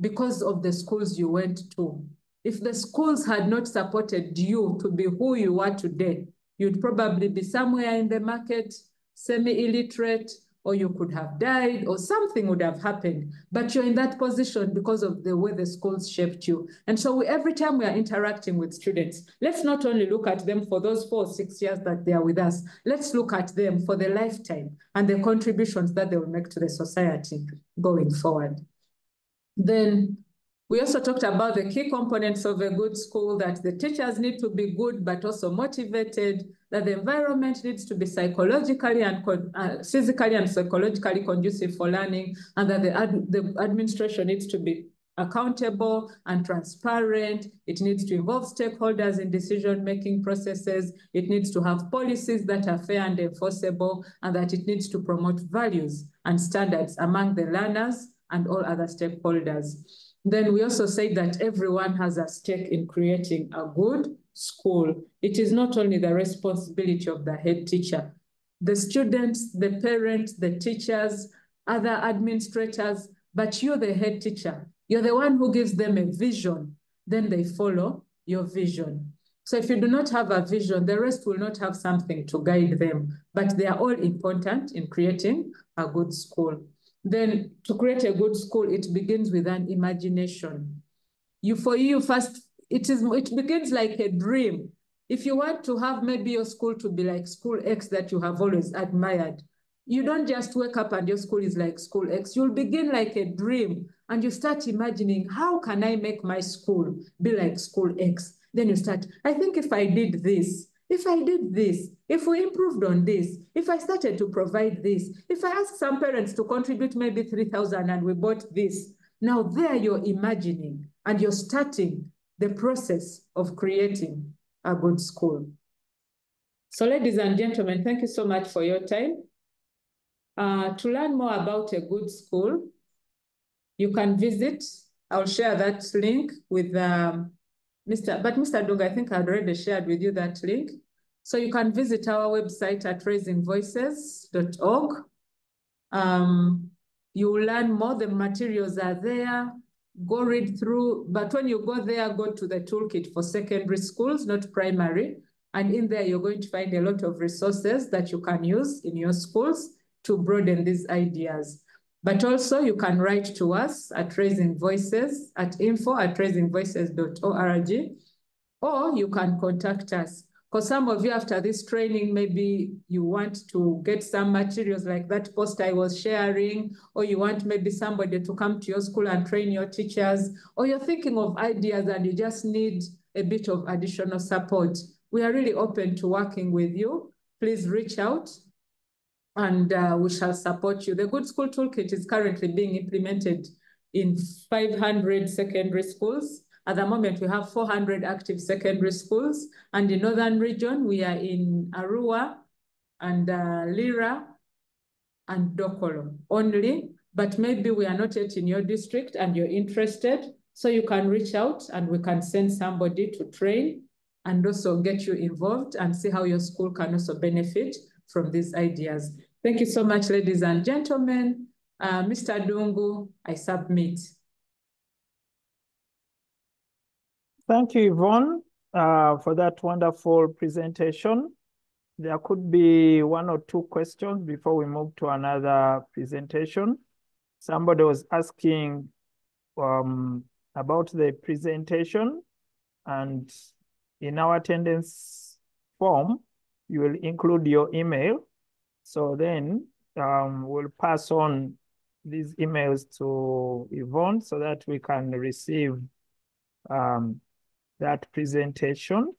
because of the schools you went to. If the schools had not supported you to be who you are today, you'd probably be somewhere in the market, semi-illiterate, or you could have died, or something would have happened. But you're in that position because of the way the schools shaped you. And so every time we are interacting with students, let's not only look at them for those 4 or 6 years that they are with us, let's look at them for the lifetime and the contributions that they will make to the society going forward. Then we also talked about the key components of a good school, that the teachers need to be good, but also motivated, that the environment needs to be psychologically and physically and psychologically conducive for learning, and that the administration needs to be accountable and transparent. It needs to involve stakeholders in decision-making processes. It needs to have policies that are fair and enforceable, and that it needs to promote values and standards among the learners and all other stakeholders. Then we also say that everyone has a stake in creating a good school. It is not only the responsibility of the head teacher. the students, the parents, the teachers, other administrators, but you're the head teacher. You're the one who gives them a vision, then they follow your vision. So if you do not have a vision, the rest will not have something to guide them, but they are all important in creating a good school. Then to create a good school, it begins with an imagination. For you first, it begins like a dream. If you want to have maybe your school to be like school X that you have always admired, you don't just wake up and your school is like school X. You'll begin like a dream and you start imagining, how can I make my school be like school X? Then you start, I think if I did this, if I did this, if we improved on this, if I started to provide this, if I asked some parents to contribute maybe 3,000 and we bought this, now there you're imagining and you're starting the process of creating a good school. So ladies and gentlemen, thank you so much for your time. To learn more about a good school, you can visit, I'll share that link with Mr. Dung, I think I already shared with you that link. So you can visit our website at raisingvoices.org. You will learn more, the materials are there, go read through, but when you go there, go to the toolkit for secondary schools, not primary. And in there, you're going to find a lot of resources that you can use in your schools to broaden these ideas. But also you can write to us at Raising Voices at info@raisingvoices.org, or you can contact us. Because some of you after this training, maybe you want to get some materials like that post I was sharing, or you want maybe somebody to come to your school and train your teachers, or you're thinking of ideas and you just need a bit of additional support. We are really open to working with you. Please reach out and we shall support you. The Good School Toolkit is currently being implemented in 500 secondary schools. At the moment, we have 400 active secondary schools. And in Northern Region, we are in Arua and Lira and Dokolo only. But maybe we are not yet in your district and you're interested. So you can reach out and we can send somebody to train and also get you involved and see how your school can also benefit from these ideas. Thank you so much, ladies and gentlemen. Mr. Dungu, I submit. Thank you, Yvonne, for that wonderful presentation. There could be one or two questions before we move to another presentation. Somebody was asking about the presentation, and in our attendance form, you will include your email. So then we'll pass on these emails to Yvonne so that we can receive that presentation.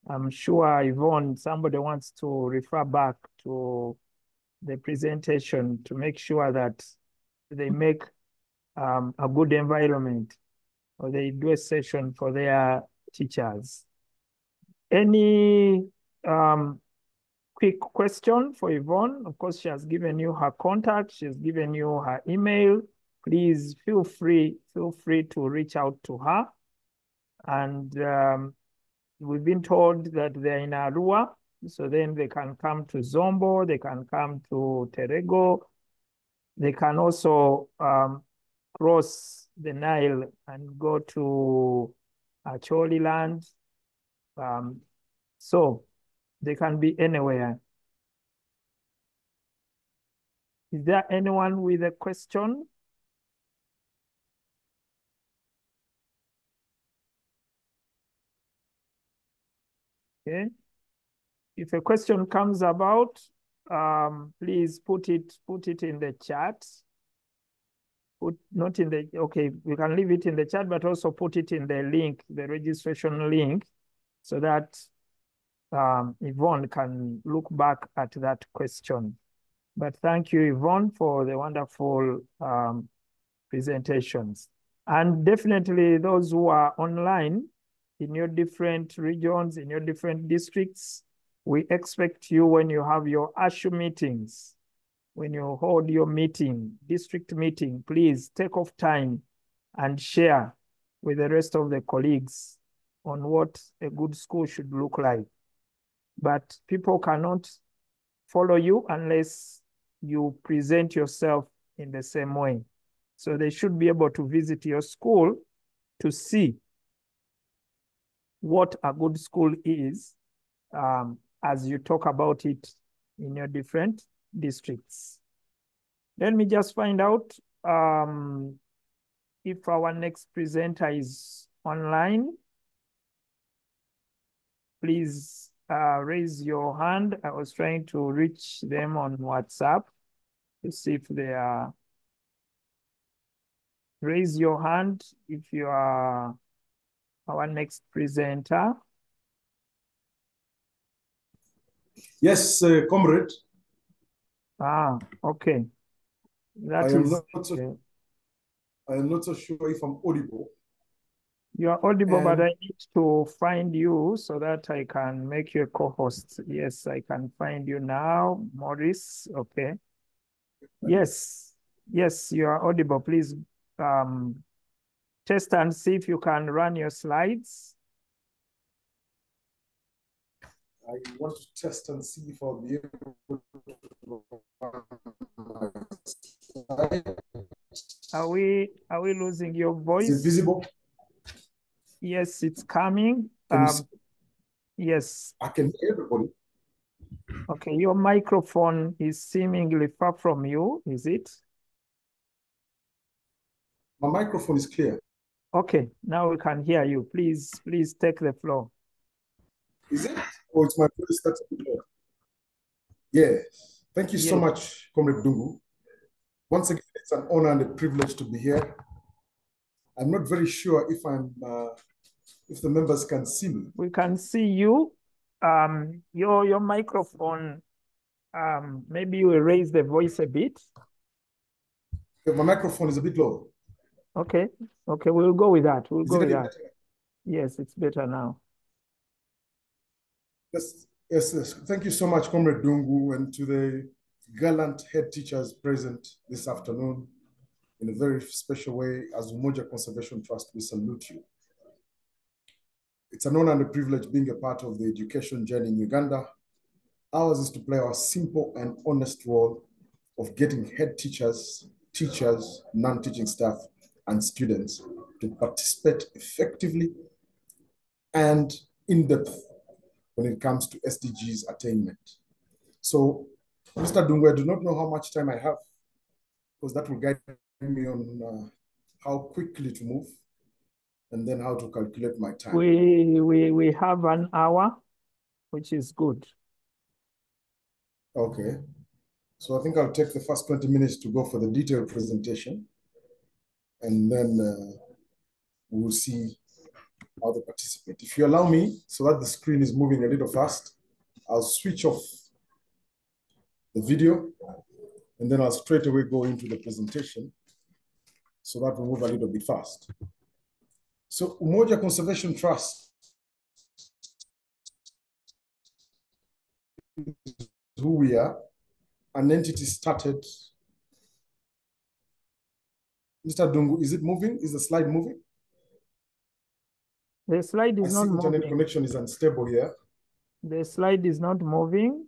I'm sure, Yvonne, somebody wants to refer back to the presentation to make sure that they make a good environment, or they do a session for their teachers. Any quick question for Yvonne? Of course, she has given you her contact. She has given you her email. Please feel free to reach out to her. And we've been told that they're in Arua, so then they can come to Zombo, they can come to Terego. They can also cross the Nile and go to Acholi land. So they can be anywhere. Is there anyone with a question? Okay. If a question comes about, please put it in the chat. Not in the, okay, we can leave it in the chat, but also put it in the link, the registration link, so that Yvonne can look back at that question. But thank you, Yvonne, for the wonderful presentations. And definitely those who are online in your different regions, in your different districts, we expect you when you have your ASHU meetings, when you hold your meeting, district meeting, please take off time and share with the rest of the colleagues on what a good school should look like. But people cannot follow you unless you present yourself in the same way. So they should be able to visit your school to see what a good school is as you talk about it in your different districts. Let me just find out if our next presenter is online. Please raise your hand. I was trying to reach them on WhatsApp to see if they are. Raise your hand if you are our next presenter. Yes, comrade. Ah, okay. I am not so sure if I'm audible. You are audible, but I need to find you so that I can make you a co-host. Yes, I can find you now, Maurice. Okay. Yes, yes, you are audible. Please test and see if you can run your slides. I want to test and see if I'll be able to. Are we losing your voice? Is it visible? Yes, it's coming. Yes. I can hear everybody. Okay, your microphone is seemingly far from you, is it? My microphone is clear. Okay, now we can hear you. Please take the floor. Is it? Or it's my voice that's a bit low? Yeah. Thank you so much, Comrade Dungu. Once again, it's an honor and a privilege to be here. I'm not very sure if if the members can see me. We can see you. Your microphone, maybe you will raise the voice a bit. My microphone is a bit low. Okay, we'll go with that. We'll go with that. Better? Yes, it's better now. Yes. Thank you so much, Comrade Dungu, and to the gallant head teachers present this afternoon. In a very special way, as Umoja Conservation Trust, we salute you. It's an honor and a privilege being a part of the education journey in Uganda. Ours is to play our simple and honest role of getting head teachers, non-teaching staff, and students to participate effectively and in depth when it comes to SDGs attainment. So, Mr. Dungu, I do not know how much time I have, because that will guide me on how quickly to move and then how to calculate my time. We have an hour, which is good. Okay. So I think I'll take the first 20 minutes to go for the detailed presentation, and then we'll see how they participate. If you allow me, so that the screen is moving a little fast, I'll switch off the video, and then I'll straight away go into the presentation so that we move a little bit fast. So Umoja Conservation Trust, who we are, an entity started. Mr. Dungu, is it moving? Is the slide moving? The slide is not moving. Internet connection is unstable here. The slide is not moving.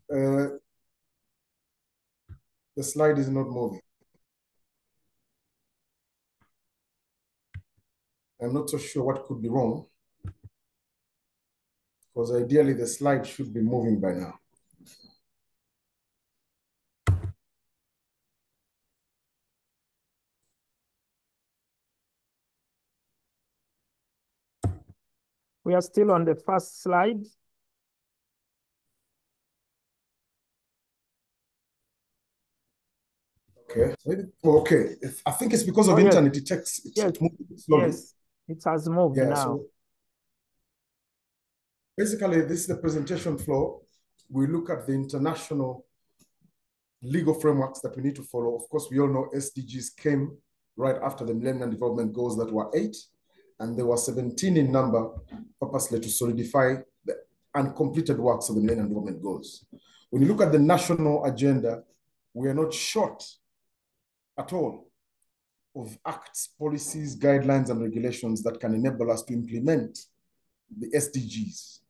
The slide is not moving. I'm not so sure what could be wrong, because ideally the slide should be moving by now. We are still on the first slide. Okay. Okay. I think it's because of internet. It takes it moves slowly. Yes, it has moved now. So basically, this is the presentation flow. We look at the international legal frameworks that we need to follow. Of course, we all know SDGs came right after the Millennium Development Goals that were 8, and there were 17 in number, purposely to solidify the uncompleted works of the Millennium Development Goals. When you look at the national agenda, we are not short at all of acts, policies, guidelines, and regulations that can enable us to implement the SDGs.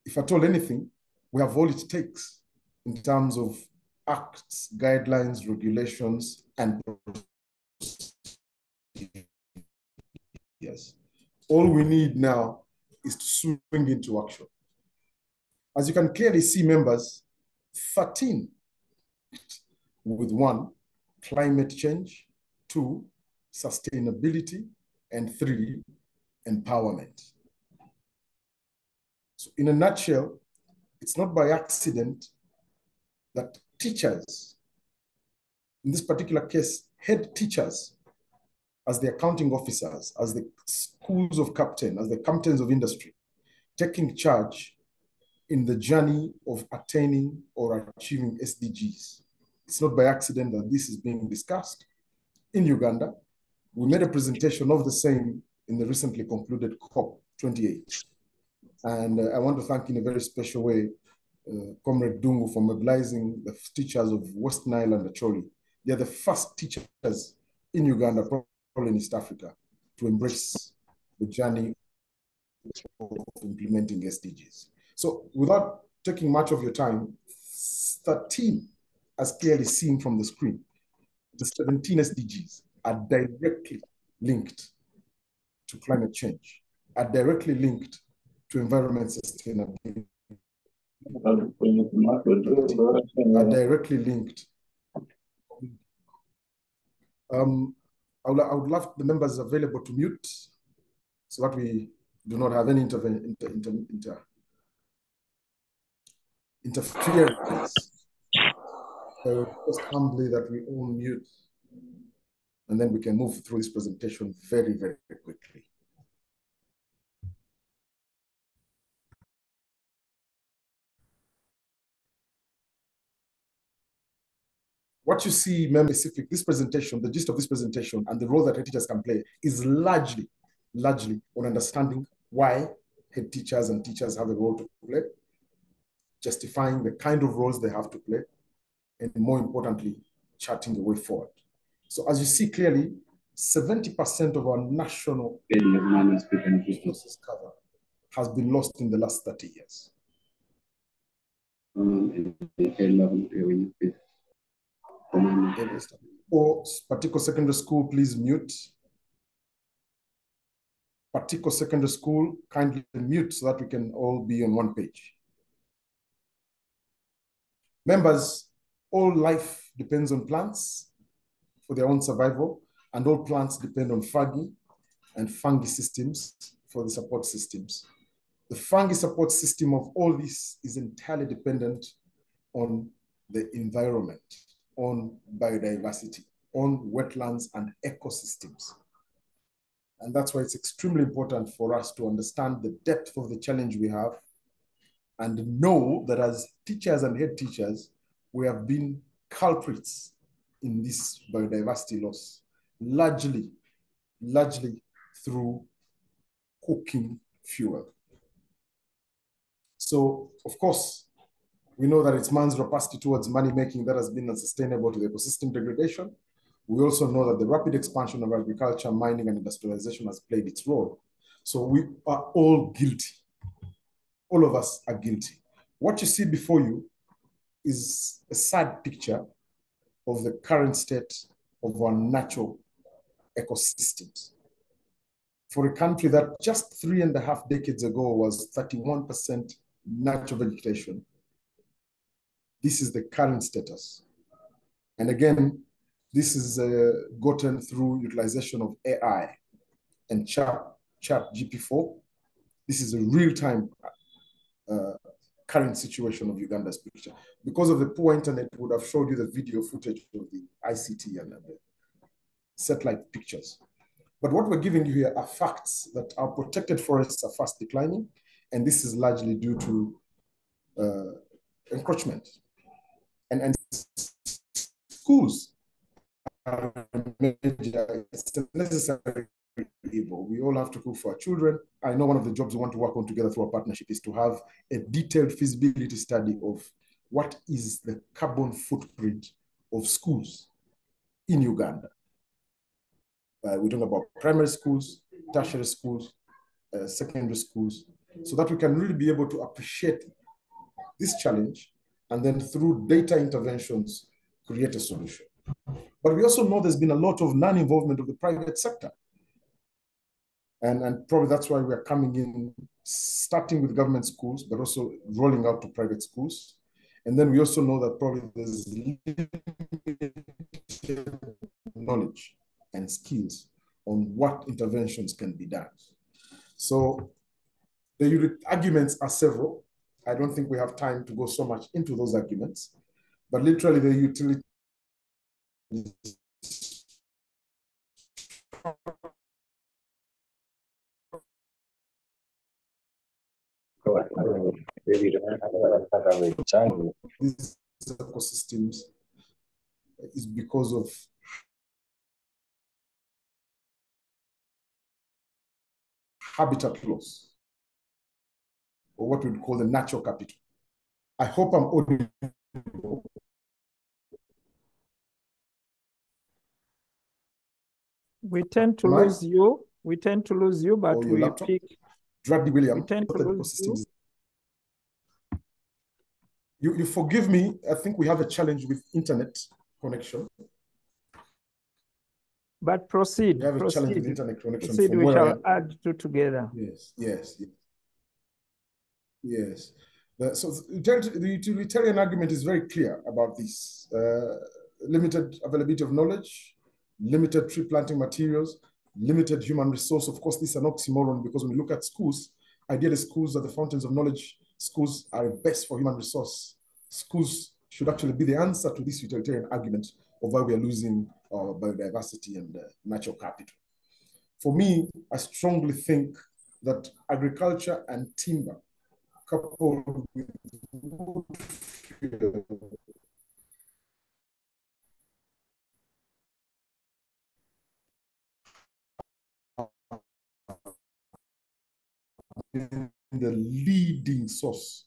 If at all anything, We have all it takes in terms of acts, guidelines, regulations, and yes. All we need now is to swing into action. As you can clearly see, members, 13 with 1, climate change, 2, sustainability, and 3, empowerment. So in a nutshell, it's not by accident that teachers, in this particular case, head teachers, as the accounting officers, as the schools of captain, as the captains of industry, taking charge in the journey of attaining or achieving SDGs. It's not by accident that this is being discussed. In Uganda, we made a presentation of the same in the recently concluded COP28. And I want to thank in a very special way Comrade Dungu for mobilizing the teachers of West Nile and Acholi. They are the first teachers in Uganda, probably in East Africa, to embrace the journey of implementing SDGs. So without taking much of your time, 13, as clearly seen from the screen, the 17 SDGs are directly linked to climate change, are directly linked to environment sustainability, are directly linked. I would love the members available to mute so that we do not have any interference. So just humbly that we all mute, and then we can move through this presentation very, very quickly. What you see, member specific, this presentation, the gist of this presentation and the role that head teachers can play is largely on understanding why head teachers and teachers have a role to play, justifying the kind of roles they have to play, and more importantly, charting the way forward. So as you see clearly, 70% of our national resources cover has been lost in the last 30 years. Or Patiko Secondary School, please mute. Patiko Secondary School, kindly mute so that we can all be on one page. Members, all life depends on plants for their own survival, and all plants depend on fungi and fungi systems for the support systems. The fungi support system of all this is entirely dependent on the environment, on biodiversity, on wetlands and ecosystems. And that's why it's extremely important for us to understand the depth of the challenge we have and know that as teachers and head teachers, we have been culprits in this biodiversity loss, largely through cooking fuel. So, of course, we know that it's man's rapacity towards money making that has been unsustainable to the ecosystem degradation. We also know that the rapid expansion of agriculture, mining, and industrialization has played its role. So we are all guilty. All of us are guilty. What you see before you is a sad picture of the current state of our natural ecosystems. For a country that just 3.5 decades ago was 31% natural vegetation, this is the current status. And again, this is gotten through utilization of AI and ChatGPT-4. This is a real-time current situation of Uganda's picture. Because of the poor internet, would have showed you the video footage of the ICT and the satellite pictures. But what we're giving you here are facts that our protected forests are fast declining, and this is largely due to encroachment. And schools are it's a necessary evil. We all have to cook for our children. I know one of the jobs we want to work on together through a partnership is to have a detailed feasibility study of what is the carbon footprint of schools in Uganda. We're talking about primary schools, tertiary schools, secondary schools, so that we can really be able to appreciate this challenge, and then through data interventions, create a solution. But we also know there's been a lot of non-involvement of the private sector. And probably that's why we're coming in, starting with government schools, but also rolling out to private schools. And then we also know that probably there's knowledge and skills on what interventions can be done. So the arguments are several. I don't think we have time to go so much into those arguments, but literally the utility these ecosystems is because of habitat loss, or what we'd call the natural capital. I hope I'm audible. We tend to lose you. We tend to lose you, but we pick. Dradley William, we tend to lose you. You forgive me. I think we have a challenge with internet connection. But proceed. We have a proceed. challenge with internet connection. Proceed. From we where shall add two together. Yes. So the utilitarian argument is very clear about this. Limited availability of knowledge, limited tree planting materials, limited human resource. Of course, this is an oxymoron because when you look at schools, ideally schools are the fountains of knowledge. Schools are best for human resource. Schools should actually be the answer to this utilitarian argument of why we are losing biodiversity and natural capital. For me, I strongly think that agriculture and timber coupled with wood the leading source.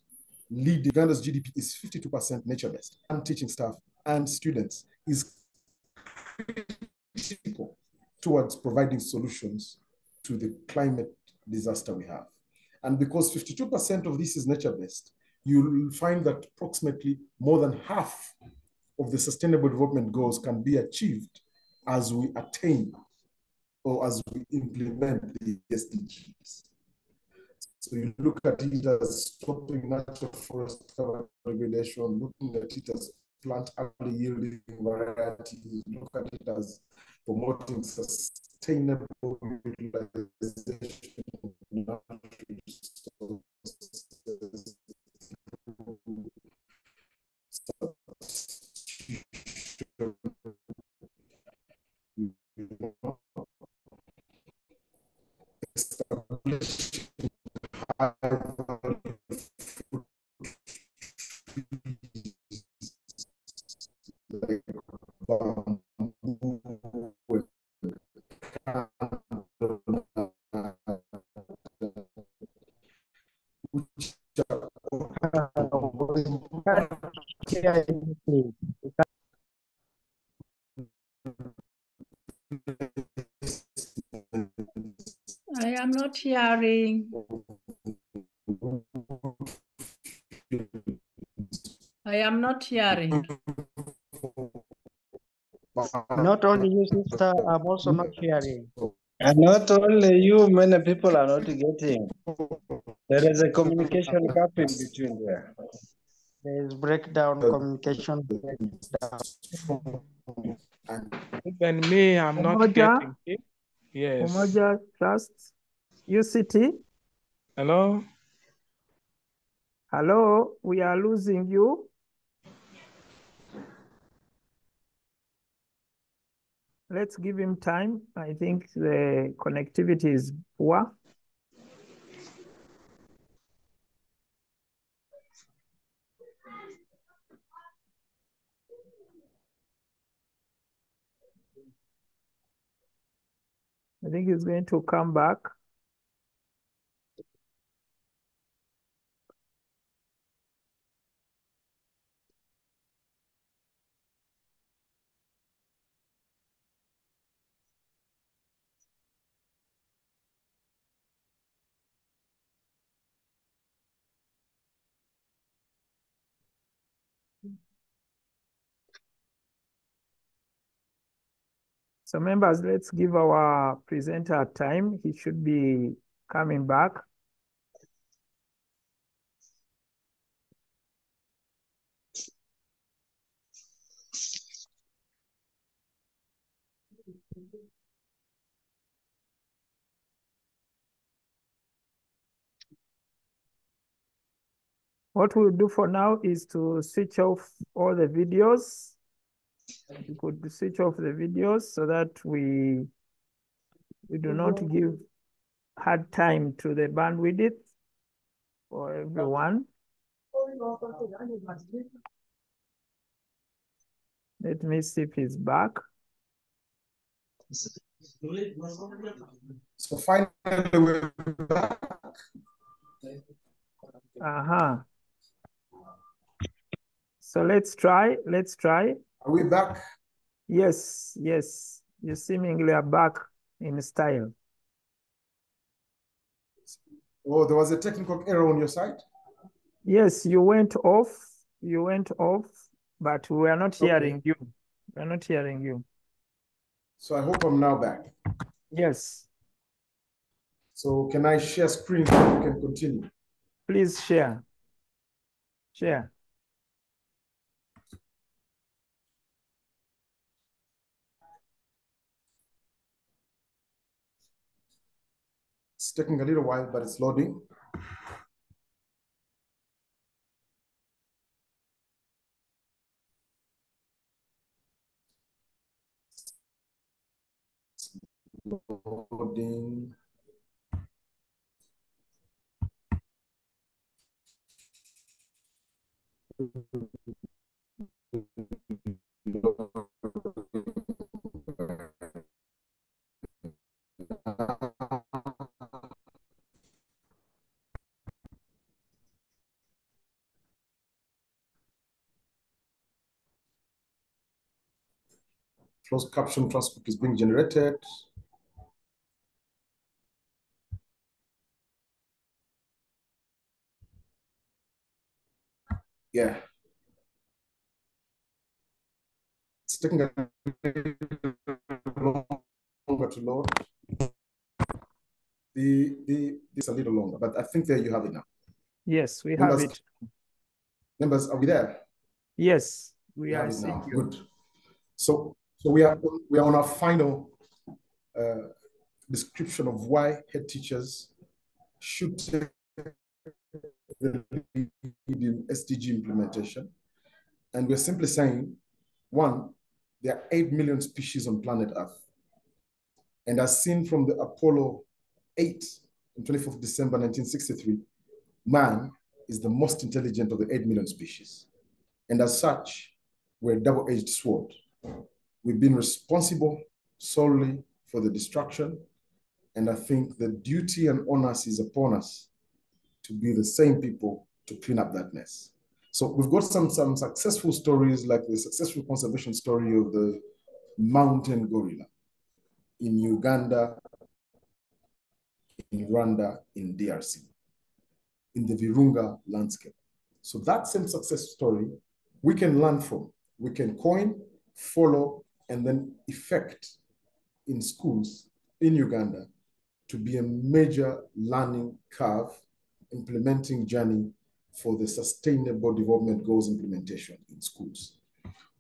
Uganda's GDP is 52% nature-based, and teaching staff and students is critical towards providing solutions to the climate disaster we have. And because 52% of this is nature-based, you'll find that approximately more than half of the sustainable development goals can be achieved as we attain or as we implement the SDGs. So you look at it as stopping natural forest degradation, looking at it as plant early yielding varieties, look at it as promoting sustainable utilization of natural resources, establishing high value like bamboo, I am not hearing. I am not hearing. Not only you, sister, I'm also not hearing. And not only you, many people are not getting. There is a communication gap in between there. There is breakdown, communication breakdown. Even me, I'm not getting it. Yes. Umoja Trust, UCT. Hello? Hello, we are losing you. Let's give him time. I think the connectivity is poor. I think he's going to come back. So members, let's give our presenter time. He should be coming back. What we'll do for now is to switch off all the videos. You could switch off the videos so that we do not give hard time to the bandwidth for everyone. Let me see if he's back. So finally, we're back. So let's try. Are we back? Yes. You seemingly are back in style. Oh, there was a technical error on your side? Yes, you went off, but we are not hearing you. We are not hearing you. So I hope I'm now back. Yes. So can I share screen so we can continue? Please share. Share. It's taking a little while, but it's loading. Loading. Closed caption transcript is being generated. Yeah. It's taking a little longer to load. It's a little longer, but I think there you have it now. Yes, we have it. Members, are we there? Yes, we are now. Good. So we are on our final description of why head teachers should take the lead in SDG implementation. And we're simply saying, one, there are 8 million species on planet Earth. And as seen from the Apollo 8 on 24th December 1963, man is the most intelligent of the 8 million species. And as such, we're a double-edged sword. We've been responsible solely for the destruction. And I think the duty and onus is upon us to be the same people to clean up that mess. So we've got some successful stories, like the successful conservation story of the mountain gorilla in Uganda, in Rwanda, in DRC, in the Virunga landscape. So that same success story, we can learn from. We can coin, follow, and then effect in schools in Uganda to be a major learning curve, implementing journey for the Sustainable Development Goals implementation in schools.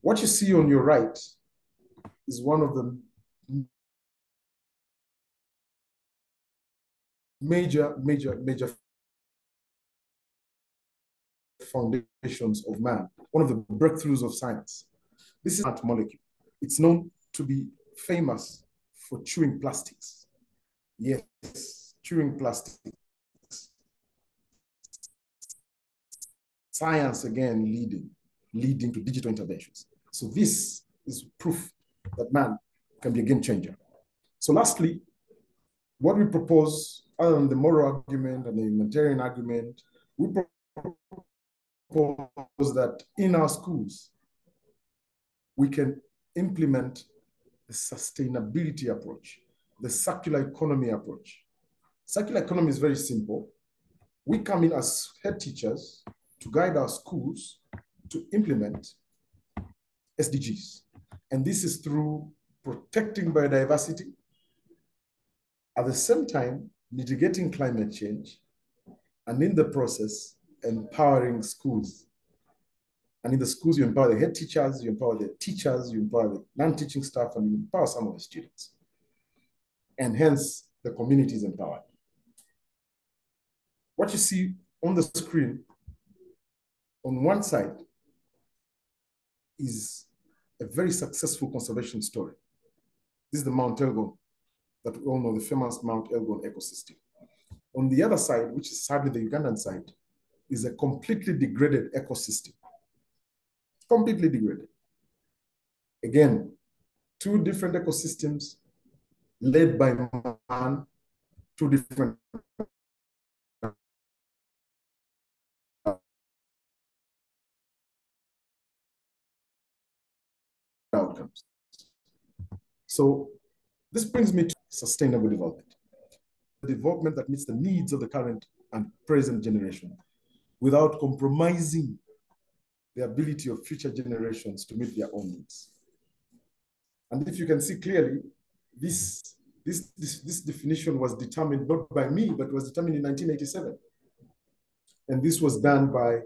What you see on your right is one of the major foundations of man, one of the breakthroughs of science. This is a molecule. It's known to be famous for chewing plastics. Yes, chewing plastics. Science again leading to digital interventions. So this is proof that man can be a game changer. So lastly, what we propose, other than the moral argument and the humanitarian argument, we propose that in our schools, we can implement the sustainability approach, the circular economy approach. Circular economy is very simple. We come in as head teachers to guide our schools to implement SDGs. And this is through protecting biodiversity, at the same time, mitigating climate change, and in the process, empowering schools. And in the schools, you empower the head teachers, you empower the teachers, you empower the non-teaching staff, and you empower some of the students. And hence, the community is empowered. What you see on the screen, on one side, is a very successful conservation story. This is the Mount Elgon that we all know, the famous Mount Elgon ecosystem. On the other side, which is sadly the Ugandan side, is a completely degraded ecosystem. Completely degraded. Again, two different ecosystems led by man, two different outcomes. So this brings me to sustainable development. The development that meets the needs of the current and present generation without compromising the ability of future generations to meet their own needs. And if you can see clearly, this definition was determined not by me, but was determined in 1987. And this was done by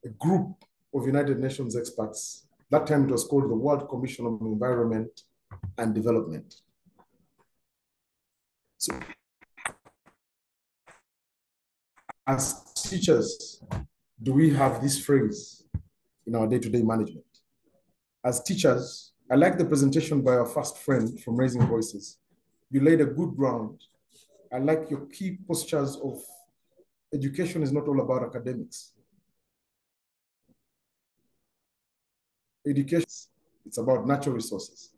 a group of United Nations experts. That time it was called the World Commission on Environment and Development. So, as teachers, do we have this phrase in our day-to-day management? As teachers, I like the presentation by our first friend from Raising Voices. You laid a good ground. I like your key postures of education is not all about academics. Education, it's about natural resources.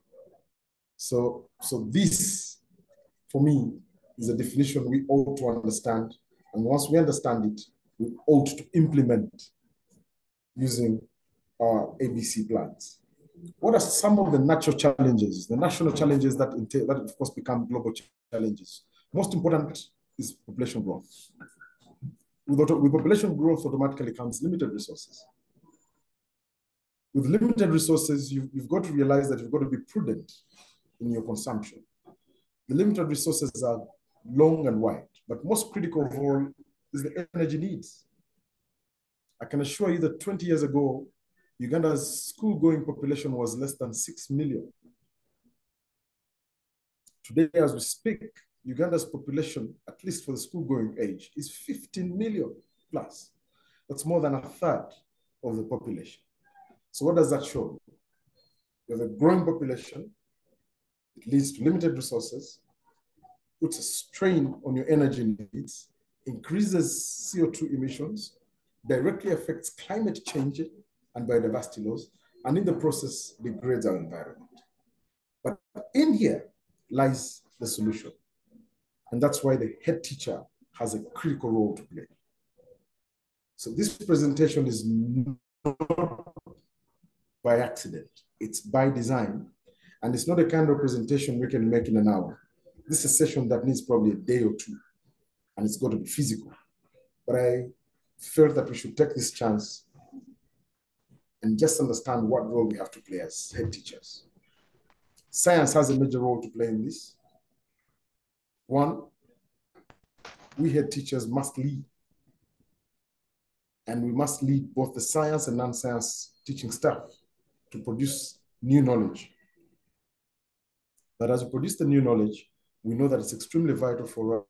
So this, for me, is a definition we ought to understand. And once we understand it, we ought to implement using our ABC plans. What are some of the natural challenges, the national challenges that of course become global challenges? Most important is population growth. With population growth automatically comes limited resources. With limited resources, you've got to realize that you've got to be prudent in your consumption. The limited resources are long and wide, but most critical of all is the energy needs. I can assure you that 20 years ago, Uganda's school-going population was less than 6 million. Today, as we speak, Uganda's population, at least for the school-going age, is 15 million plus. That's more than a third of the population. So what does that show? You have a growing population, it leads to limited resources, puts a strain on your energy needs, increases CO2 emissions, directly affects climate change and biodiversity loss, and in the process, degrades our environment. But in here lies the solution. And that's why the head teacher has a critical role to play. So this presentation is not by accident, it's by design. And it's not a kind of presentation we can make in an hour. This is a session that needs probably a day or two, and it's got to be physical. But I felt that we should take this chance and just understand what role we have to play as head teachers. Science has a major role to play in this. One, we head teachers must lead. And we must lead both the science and non-science teaching staff to produce new knowledge. But as we produce the new knowledge, we know that it's extremely vital for us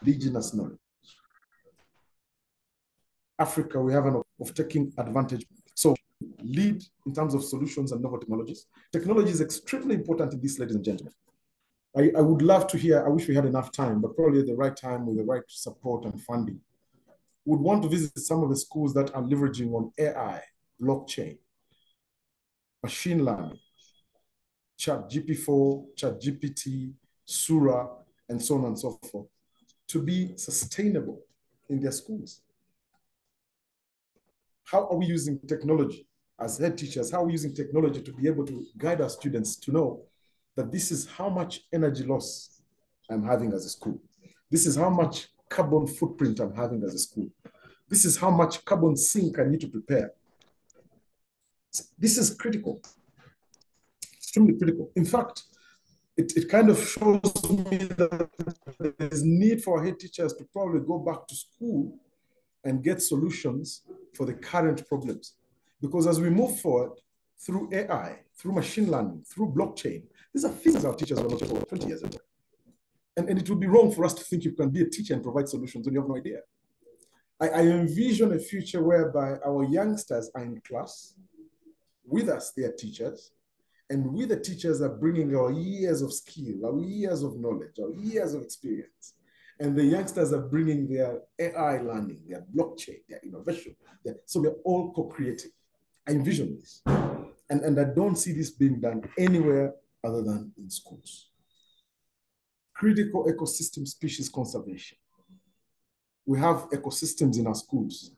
indigenous knowledge. Africa, we have an of taking advantage. So lead in terms of solutions and novel technologies. Technology is extremely important in this, ladies and gentlemen. I would love to hear, I wish we had enough time, but probably at the right time with the right support and funding. Would want to visit some of the schools that are leveraging on AI, blockchain, machine learning, ChatGPT-4, ChatGPT, Sura, and so on and so forth, to be sustainable in their schools? How are we using technology as head teachers? How are we using technology to be able to guide our students to know that this is how much energy loss I'm having as a school? This is how much carbon footprint I'm having as a school. This is how much carbon sink I need to prepare. This is critical, extremely critical. In fact, it kind of shows me that there's need for our head teachers to probably go back to school and get solutions for the current problems. Because as we move forward through AI, through machine learning, through blockchain, these are things our teachers were not for 20 years ago. And it would be wrong for us to think you can be a teacher and provide solutions when you have no idea. I envision a future whereby our youngsters are in class, with us, they are teachers, and we, the teachers, are bringing our years of skill, our years of knowledge, our years of experience. And the youngsters are bringing their AI learning, their blockchain, their innovation. So we're all co-creating. I envision this. And I don't see this being done anywhere other than in schools. Critical ecosystem species conservation. We have ecosystems in our schools.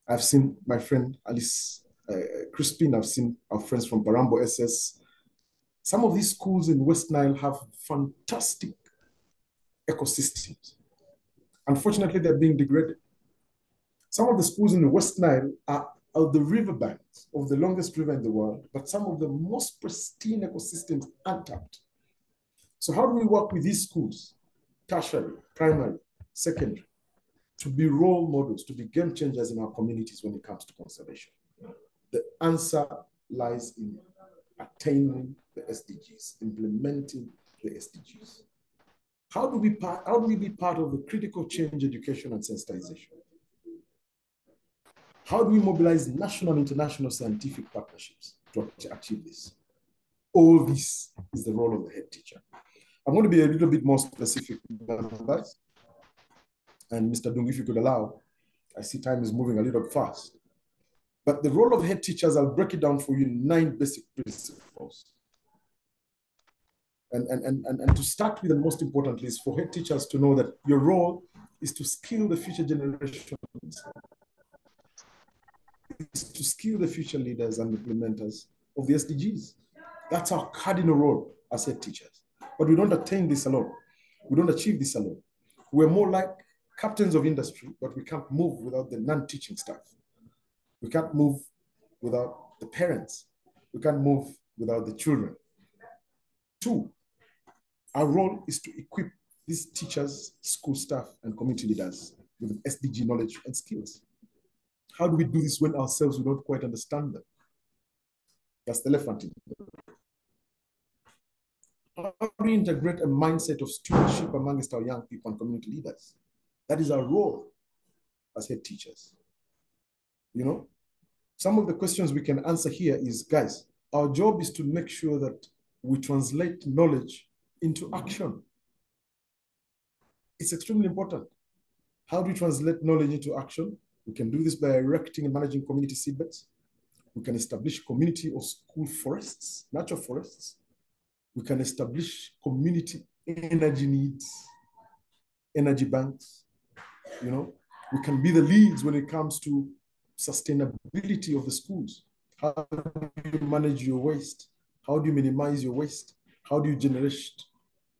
I've seen my friend Alice Crispin, I've seen our friends from Parambo SS. Some of these schools in West Nile have fantastic ecosystems. Unfortunately, they're being degraded. Some of the schools in the West Nile are the riverbanks of the longest river in the world, but some of the most pristine ecosystems untapped. So how do we work with these schools, tertiary, primary, secondary, to be role models, to be game changers in our communities when it comes to conservation? The answer lies in attaining the SDGs, implementing the SDGs. How do we be part of the critical change education and sensitization? How do we mobilize national and international scientific partnerships to achieve this? All this is the role of the head teacher. I'm going to be a little bit more specific with numbers. And Mr. Dung, if you could allow, I see time is moving a little fast. But the role of head teachers, I'll break it down for you in 9 basic principles. And to start with, and most importantly, is for head teachers to know that your role is to skill the future generations, is to skill the future leaders and implementers of the SDGs. That's our cardinal role as head teachers. But we don't attain this alone. We don't achieve this alone. We're more like captains of industry, but we can't move without the non-teaching staff. We can't move without the parents. We can't move without the children. 2, our role is to equip these teachers, school staff, and community leaders with SDG knowledge and skills. How do we do this when ourselves we don't quite understand them? That's the elephant in the room. How do we integrate a mindset of stewardship amongst our young people and community leaders? That is our role as head teachers. You know, some of the questions we can answer here is, guys, our job is to make sure that we translate knowledge into action. It's extremely important. How do we translate knowledge into action? We can do this by erecting and managing community seedbeds. We can establish community or school forests, natural forests. We can establish community energy needs, energy banks. You know, we can be the leads when it comes to sustainability of the schools. How do you manage your waste? How do you minimize your waste? How do you generate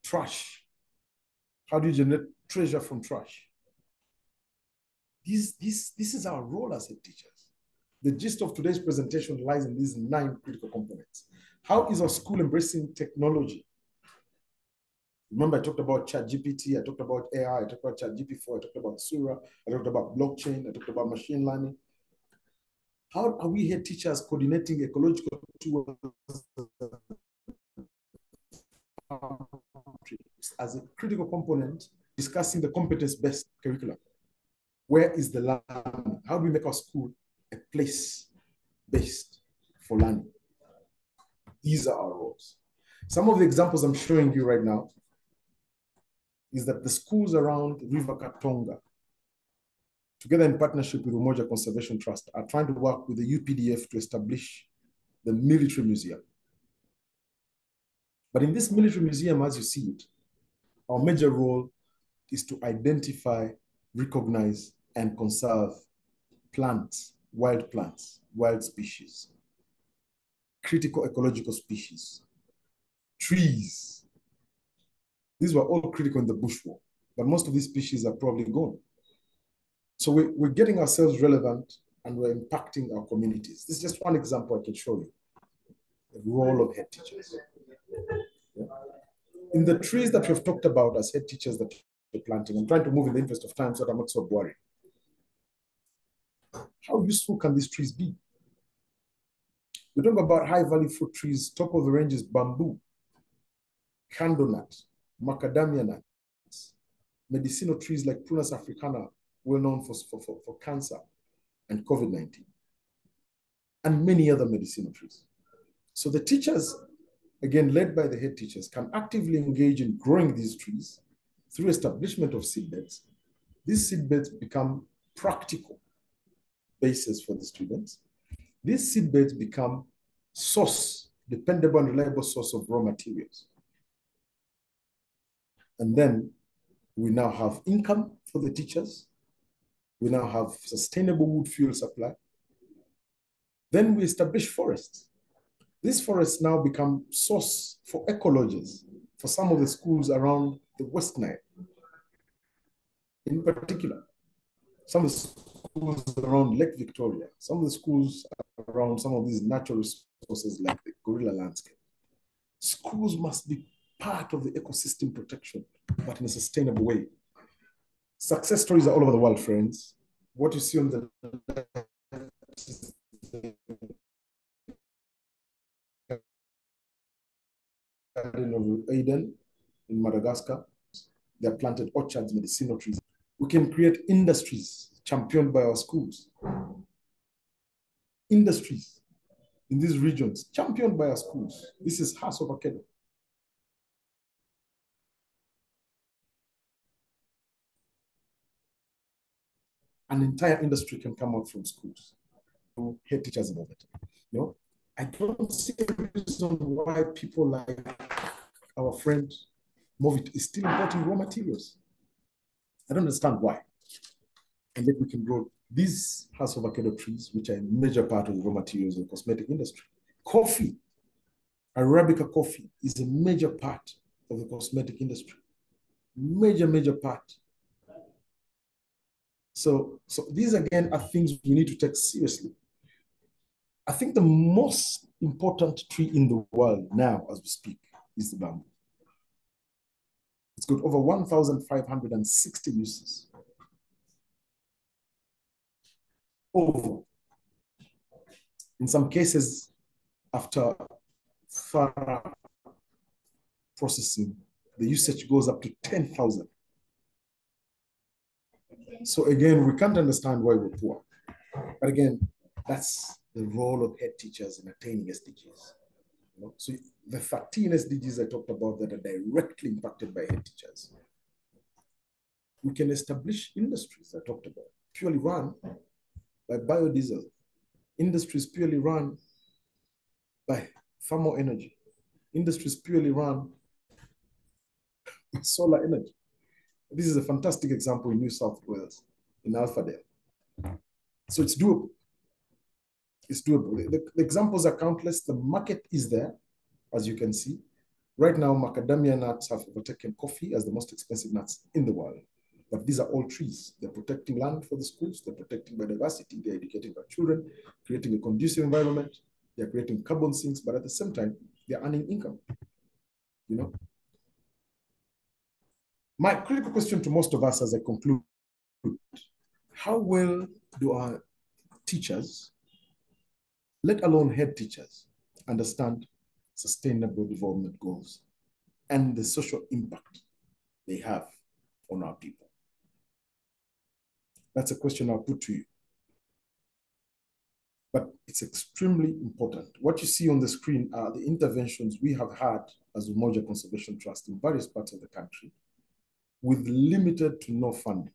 trash? How do you generate treasure from trash? This is our role as head teachers. The gist of today's presentation lies in these 9 critical components. How is our school embracing technology? Remember, I talked about ChatGPT, I talked about AI, I talked about ChatGPT-4, I talked about Sura, I talked about blockchain, I talked about machine learning. How are we head teachers coordinating ecological tools as a critical component, discussing the competence-based curriculum? Where is the learning? How do we make our school a place based for learning? These are our roles. Some of the examples I'm showing you right now is that the schools around River Katonga, together in partnership with Umoja Conservation Trust, are trying to work with the UPDF to establish the military museum. But in this military museum, as you see it, our major role is to identify, recognize, and conserve plants, wild species, critical ecological species, trees. These were all critical in the bush war, but most of these species are probably gone. So we're getting ourselves relevant and we're impacting our communities. This is just one example I can show you. The role of head teachers. Yeah. In the trees that we've talked about as head teachers that we're planting, I'm trying to move in the interest of time so that I'm not so boring. How useful can these trees be? We talk about high value fruit trees, top of the range is bamboo, candle nut, macadamia nuts, medicinal trees like Prunus africana, well known for cancer and COVID-19, and many other medicinal trees. So the teachers, again, led by the head teachers, can actively engage in growing these trees through establishment of seedbeds. These seedbeds become practical bases for the students. These seedbeds become dependable and reliable source of raw materials. And then we now have income for the teachers. We now have sustainable wood fuel supply. Then we establish forests. These forests now become source for ecologists for some of the schools around the West Nile. In particular, some of the schools around Lake Victoria, some of the schools around some of these natural resources like the gorilla landscape. Schools must be part of the ecosystem protection, but in a sustainable way. Success stories are all over the world, friends. What you see on the left is the Garden of Eden in Madagascar. They have planted orchards, medicinal trees. We can create industries championed by our schools. Industries in these regions championed by our schools. This is House of Academy. An entire industry can come out from schools. Head teachers about it. You know, I don't see a reason why people like our friend Movit is still importing raw materials. I don't understand why. And then we can grow these House of Avocado trees, which are a major part of the raw materials of the cosmetic industry. Coffee, Arabica coffee is a major part of the cosmetic industry. Major part. So these again are things we need to take seriously. I think the most important tree in the world now, as we speak, is the bamboo. It's got over 1,560 uses. Over. In some cases, after thorough processing, the usage goes up to 10,000. So again, we can't understand why we're poor. But again, that's the role of head teachers in attaining SDGs. You know? So the 13 SDGs I talked about that are directly impacted by head teachers. We can establish industries I talked about, purely run by biodiesel. Industries purely run by thermal energy. Industries purely run by solar energy. This is a fantastic example in New South Wales, in Alphadale. So it's doable. It's doable. The examples are countless. The market is there, as you can see. Right now, macadamia nuts have overtaken coffee as the most expensive nuts in the world. But these are all trees. They're protecting land for the schools. They're protecting biodiversity. They're educating our children, creating a conducive environment. They're creating carbon sinks, but at the same time, they're earning income. You know? My critical question to most of us as I conclude, how well do our teachers, let alone head teachers, understand sustainable development goals and the social impact they have on our people? That's a question I'll put to you. But it's extremely important. What you see on the screen are the interventions we have had as Umoja Conservation Trust in various parts of the country with limited to no funding.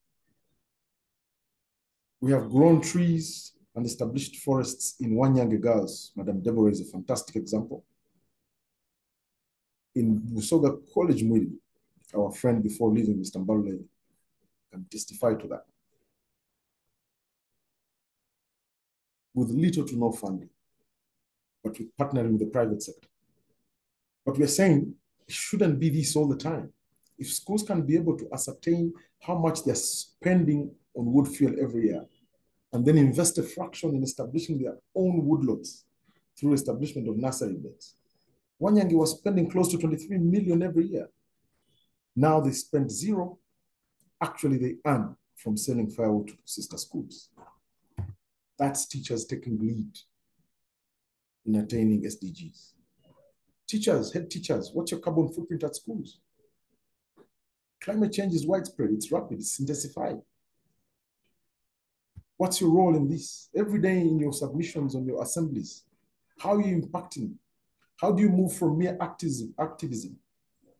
We have grown trees and established forests in Wanyange Girls. Madam Deborah is a fantastic example. In Busoga College Mwili, our friend before leaving, Mr. Mbalule, can testify to that. with little to no funding, but with partnering with the private sector. But we're saying it shouldn't be this all the time. If schools can be able to ascertain how much they're spending on wood fuel every year, and then invest a fraction in establishing their own woodlots through establishment of nursery beds. Wanyangi was spending close to 23 million every year. Now they spend zero. Actually, they earn from selling firewood to sister schools. That's teachers taking lead in attaining SDGs. Teachers, head teachers, what's your carbon footprint at schools? Climate change is widespread, it's rapid, it's intensifying. What's your role in this? Every day in your submissions on your assemblies, how are you impacting? How do you move from mere activism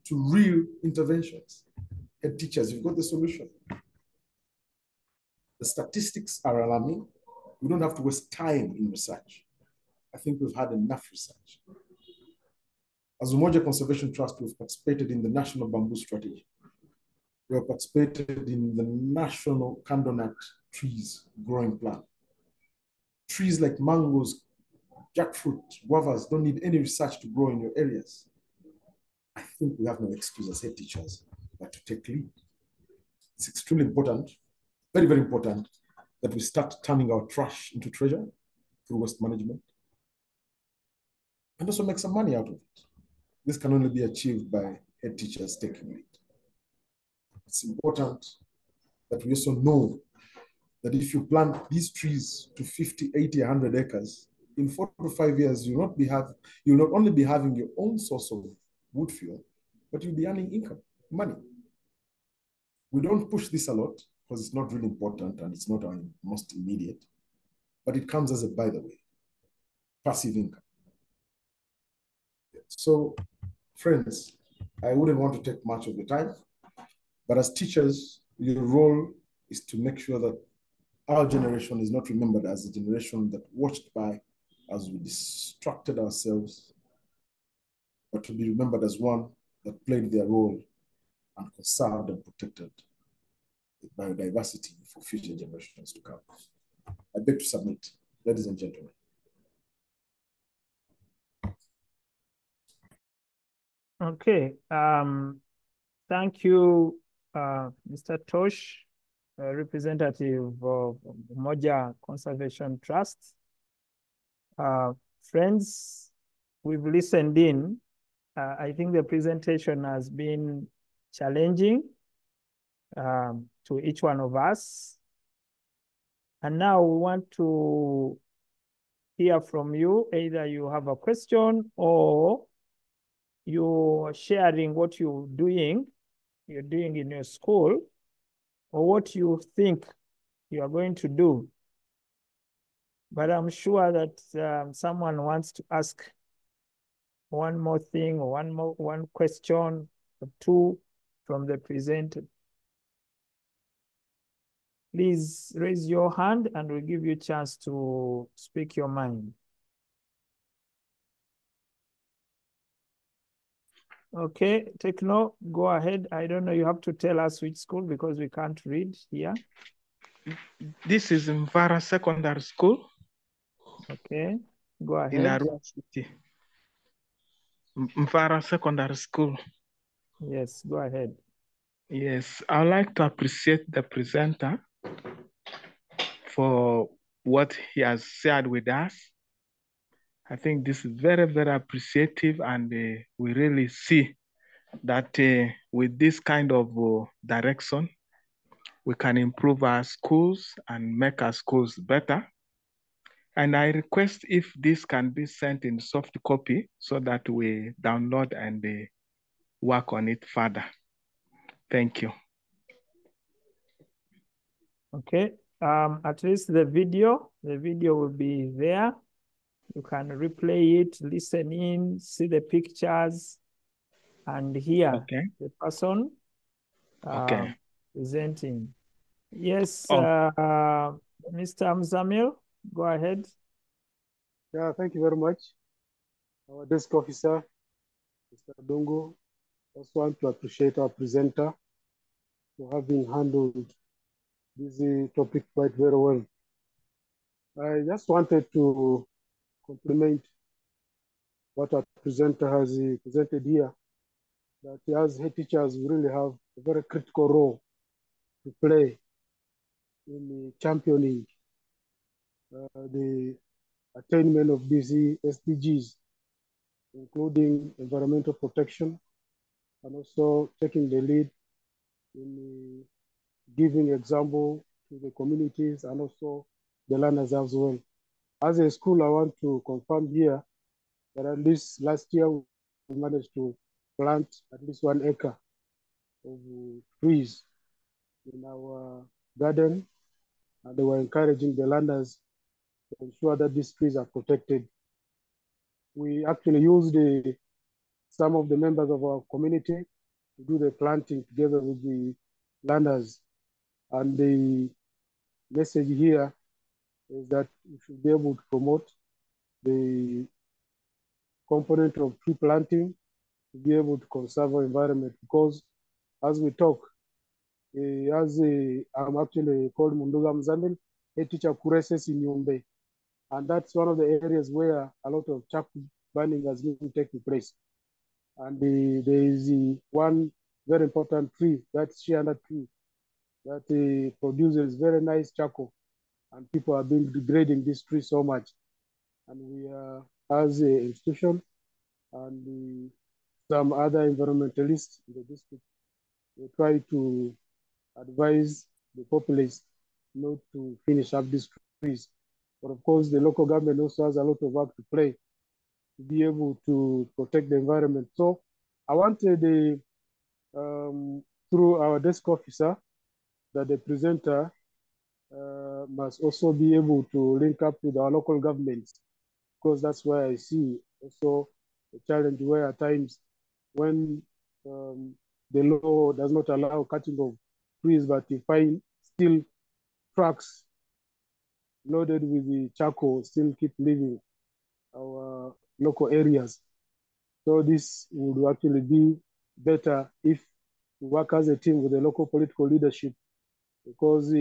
to real interventions? Head teachers, you've got the solution. The statistics are alarming. We don't have to waste time in research. I think we've had enough research. As Umoja Conservation Trust, we've participated in the National Bamboo Strategy. We have participated in the National Candlenut Trees Growing Plan. Trees like mangoes, jackfruit, guavas don't need any research to grow in your areas. I think we have no excuse as head teachers but to take lead. It's extremely important, very, very important, that we start turning our trash into treasure through waste management and also make some money out of it. This can only be achieved by head teachers taking lead. It's important that we also know that if you plant these trees to 50, 80, 100 acres, in 4 to 5 years, you'll not only be having your own source of wood fuel, but you'll be earning income, money. We don't push this a lot because it's not really important and it's not our most immediate, but it comes as a, by the way, passive income. So, friends, I wouldn't want to take much of the time, but as teachers, your role is to make sure that our generation is not remembered as a generation that watched by as we distracted ourselves, but to be remembered as one that played their role and conserved and protected the biodiversity for future generations to come. I beg to submit, ladies and gentlemen. Okay, thank you, Mr. Tosh, representative of Umoja Conservation Trust. Friends, we've listened in. I think the presentation has been challenging to each one of us. And now we want to hear from you. Either you have a question or you're sharing what you're doing in your school, or what you think you are going to do. But I'm sure that someone wants to ask one more thing, or one question or two from the presenter. Please raise your hand and we'll give you a chance to speak your mind. Okay, Tekno, go ahead. I don't know, you have to tell us which school because we can't read here. This is Mvara Secondary School. Okay, go ahead. In Arua City. Mvara Secondary School. Yes, go ahead. Yes, I would like to appreciate the presenter for what he has shared with us. I think this is very, very appreciative, and we really see that with this kind of direction, we can improve our schools and make our schools better. And I request if this can be sent in soft copy so that we download and work on it further. Thank you. Okay, at least the video will be there. You can replay it, listen in, see the pictures, and hear the person presenting. Yes, Mr. Mzamil, go ahead. Yeah, thank you very much. Our desk officer, Mr. Dongo, also want to appreciate our presenter for having handled this topic quite very well. I just wanted to compliment what our presenter has presented here, that as head teachers, we really have a very critical role to play in championing the attainment of these SDGs, including environmental protection, and also taking the lead in giving example to the communities and also the learners as well. As a school, I want to confirm here that at least last year we managed to plant at least 1 acre of trees in our garden, and they were encouraging the learners to ensure that these trees are protected. We actually used some of the members of our community to do the planting together with the learners. And the message here is that we should be able to promote the component of tree planting to be able to conserve our environment, because as we talk, I'm actually called Munduga Mzandel, a teacher Kureses in Yumbe. And that's one of the areas where a lot of charcoal burning has been taking place. And there is one very important tree, that's Shianda tree, that produces very nice charcoal. And people have been degrading this tree so much. And we are, as an institution, and some other environmentalists in the district, we try to advise the populace not to finish up these trees. But of course, the local government also has a lot of work to play to be able to protect the environment. So I wanted through our desk officer, that the presenter must also be able to link up with our local governments, because that's where I see also a challenge where at times when the law does not allow cutting of trees, but you find still trucks loaded with the charcoal still keep leaving our local areas. So this would actually be better if we work as a team with the local political leadership, because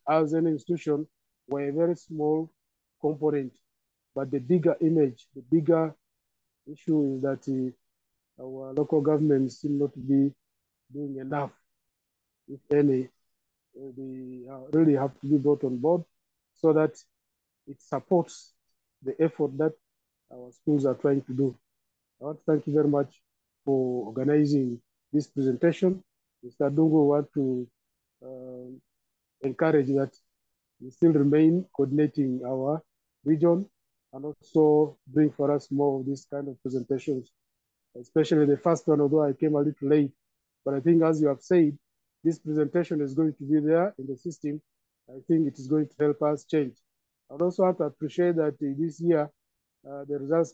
as an institution, we're a very small component, but the bigger image, the bigger issue is that our local government still not be doing enough, if any. They really have to be brought on board so that it supports the effort that our schools are trying to do. I want to thank you very much for organizing this presentation. Mr. Dungo, want to encourage that we still remain coordinating our region and also bring for us more of these kind of presentations, especially the first one, although I came a little late. But I think, as you have said, this presentation is going to be there in the system. I think it is going to help us change. I would also have to appreciate that this year, the results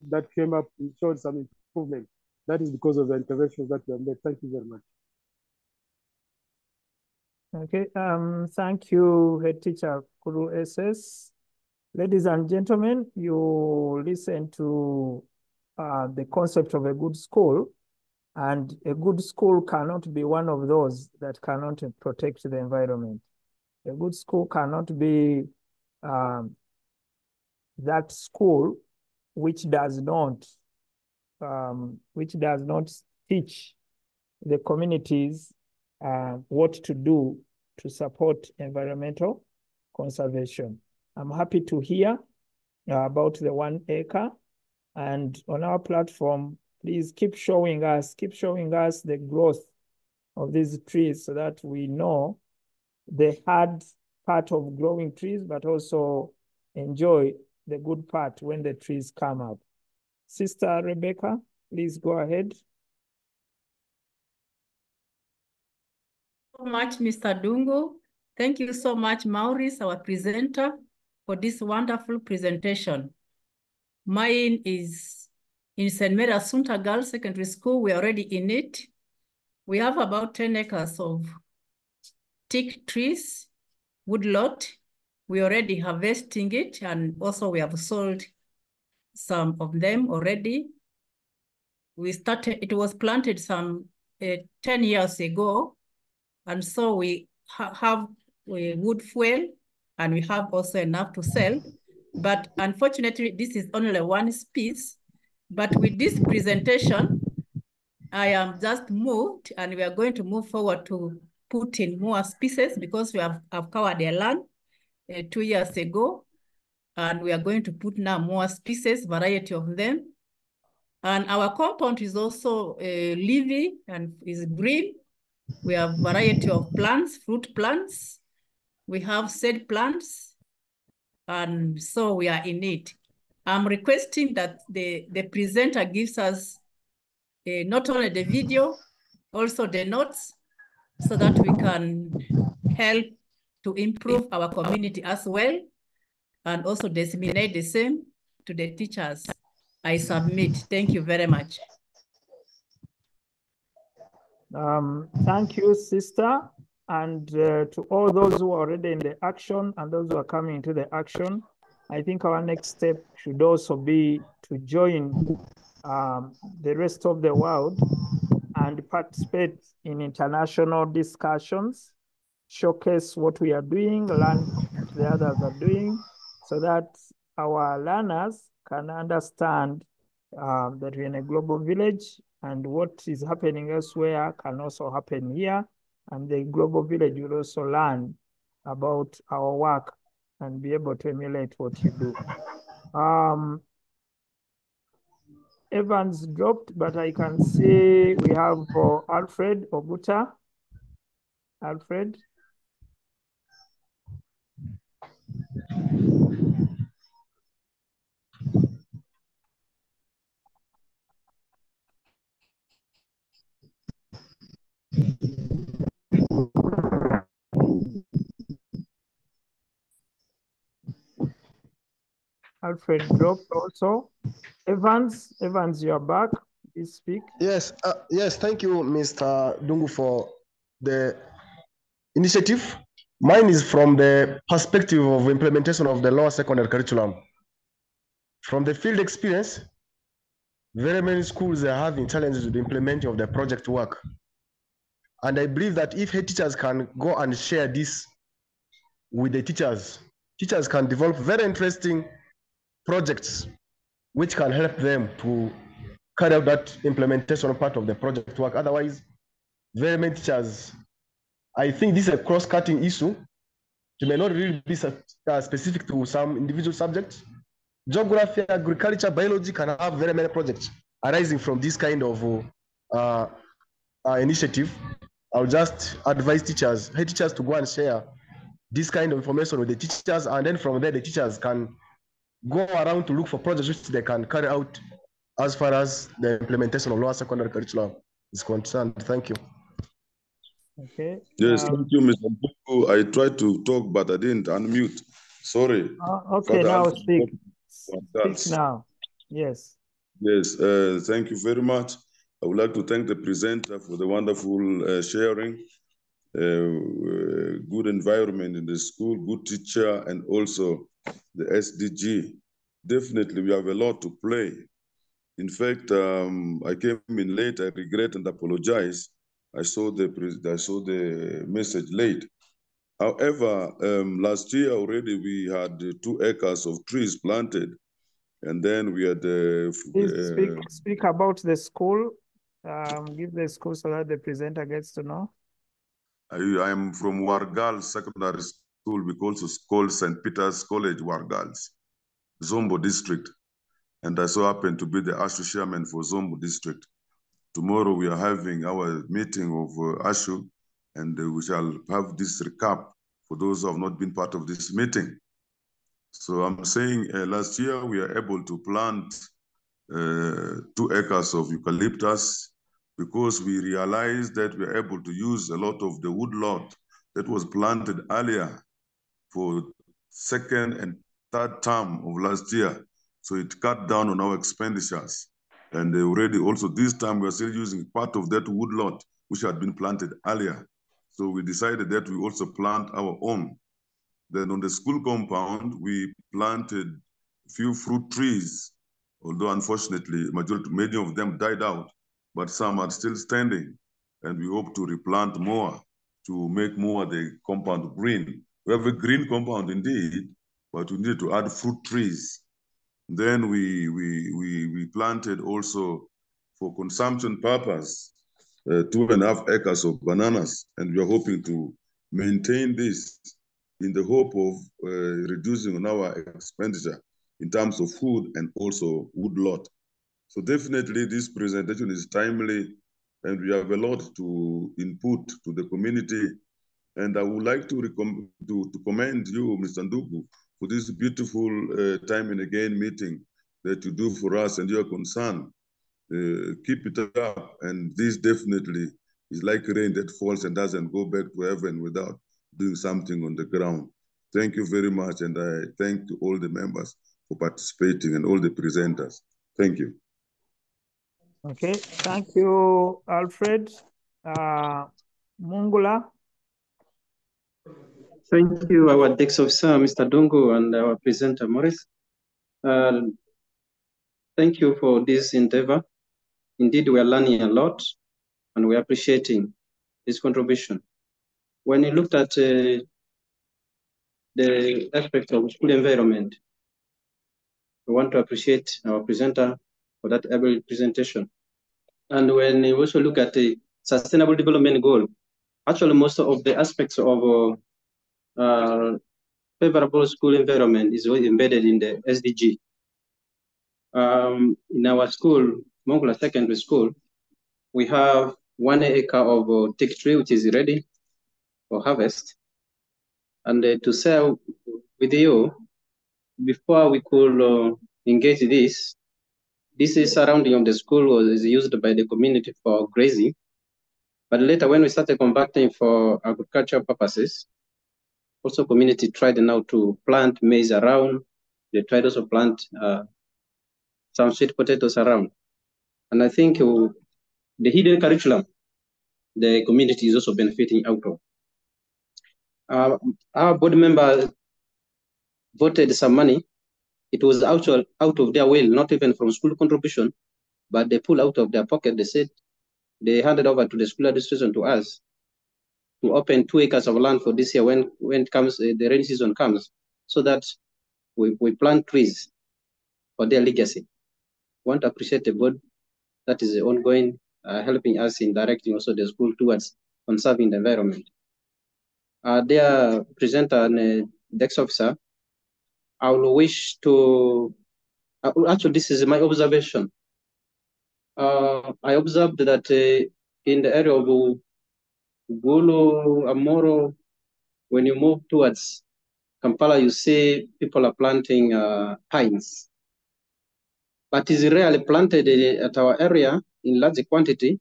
that came up showed some improvement. That is because of the interventions that we have made. Thank you very much. Okay, thank you, Head Teacher Kuru SS. Ladies and gentlemen, you listen to the concept of a good school, and a good school cannot be one of those that cannot protect the environment. A good school cannot be that school which does not teach the communities what to do to support environmental conservation. I'm happy to hear about the 1 acre, and on our platform, please keep showing us the growth of these trees so that we know the hard part of growing trees, but also enjoy the good part when the trees come up. Sister Rebecca, please go ahead. So much, Mr. Dungo. Thank you so much, Maurice, our presenter, for this wonderful presentation. Mine is in St. Mary Assunta Girls Secondary School. We're already in it. We have about 10 acres of teak trees, woodlot. We're already harvesting it, and also we have sold some of them already. It was planted some 10 years ago, and so we have wood fuel and we have also enough to sell. But unfortunately, this is only one piece. But with this presentation, I am just moved, and we are going to move forward to put in more species because we have covered the land 2 years ago, and we are going to put now more species, variety of them. And our compound is also living and is green. We have variety of plants, fruit plants. We have seed plants, and so we are in it. I'm requesting that the presenter gives us not only the video, also the notes, so that we can help to improve our community as well, and also disseminate the same to the teachers. I submit. Thank you very much. Thank you, sister. And to all those who are already in the action and those who are coming into the action, I think our next step should also be to join the rest of the world and participate in international discussions, showcase what we are doing, learn what the others are doing, so that our learners can understand that we're in a global village, and what is happening elsewhere can also happen here. And the global village will also learn about our work and be able to emulate what you do. Evans dropped, but I can see we have Alfred Oguta. Alfred. Alfred dropped also. Evans, you're back. Please speak. Yes, yes, thank you, Mr. Dungu, for the initiative. Mine is from the perspective of implementation of the lower secondary curriculum. From the field experience, very many schools are having challenges with the implementing of the project work. And I believe that if head teachers can go and share this with the teachers, teachers can develop very interesting projects which can help them to carry out that implementation part of the project work. Otherwise, very many teachers, I think this is a cross-cutting issue. It may not really be specific to some individual subjects. Geography, agriculture, biology can have very many projects arising from this kind of initiative. I'll just advise teachers, head teachers, to go and share this kind of information with the teachers, and then from there the teachers can go around to look for projects which they can carry out as far as the implementation of lower secondary curriculum is concerned. Thank you. Okay. Yes, thank you, Mr. Mpuku. I tried to talk, but I didn't unmute. Sorry. Okay, now speak. Speak now. Yes. Yes, thank you very much. I would like to thank the presenter for the wonderful sharing. Good environment in the school, good teacher, and also the SDG. Definitely, we have a lot to play. In fact, I came in late. I regret and apologize. I saw the message late. However, last year already we had 2 acres of trees planted, and then we had. Please speak about the school. Give the school so that the presenter gets to know. I am from Wargal Secondary School. We also call St. Peter's College Wargals, Zombo District. And I so happen to be the ASHU chairman for Zombo District. Tomorrow we are having our meeting of ASHU, and we shall have this recap for those who have not been part of this meeting. So I'm saying last year we are able to plant 2 acres of eucalyptus, because we realized that we are able to use a lot of the woodlot that was planted earlier for 2nd and 3rd term of last year. So it cut down on our expenditures. And already also this time we are still using part of that woodlot which had been planted earlier. So we decided that we also plant our own. Then on the school compound, we planted a few fruit trees, although unfortunately, many of them died out, but some are still standing. And we hope to replant more to make more the compound green. We have a green compound indeed, but we need to add fruit trees. Then we planted also for consumption purpose 2.5 acres of bananas, and we are hoping to maintain this in the hope of reducing on our expenditure in terms of food and also woodlot. So definitely this presentation is timely, and we have a lot to input to the community. And I would like to commend you, Mr. Ndugu, for this beautiful time and again meeting that you do for us and your concern. Keep it up, and this definitely is like rain that falls and doesn't go back to heaven without doing something on the ground. Thank you very much, and I thank all the members for participating and all the presenters. Thank you. Okay, thank you, Alfred. Mungula. Thank you, our Dex officer, Mr. Dongo, and our presenter, Morris. Thank you for this endeavor. Indeed, we are learning a lot, and we are appreciating his contribution. When you looked at the aspect of school environment, we want to appreciate our presenter for that able presentation. And when you also look at the sustainable development goal, actually most of the aspects of favorable school environment is embedded in the SDG. In our school, Mongula Secondary School, we have 1 acre of teak tree, which is ready for harvest. And to share with you, before we could engage this is surrounding of the school was used by the community for grazing. But later when we started converting for agricultural purposes, also community tried now to plant maize around. They tried also plant some sweet potatoes around. And I think the hidden curriculum, the community is also benefiting out of. Our board member voted some money. It was out of their will, not even from school contribution, but they pulled out of their pocket. They said they handed over to the school administration to us to open 2 acres of land for this year when it comes, the rainy season comes, so that we plant trees for their legacy. Want to appreciate the board that is ongoing, helping us in directing also the school towards conserving the environment. Dear presenter and Dex officer, I will wish to, actually this is my observation. I observed that in the area of Gulu, Amoro, when you move towards Kampala, you see people are planting pines. But is rarely planted at our area in large quantity.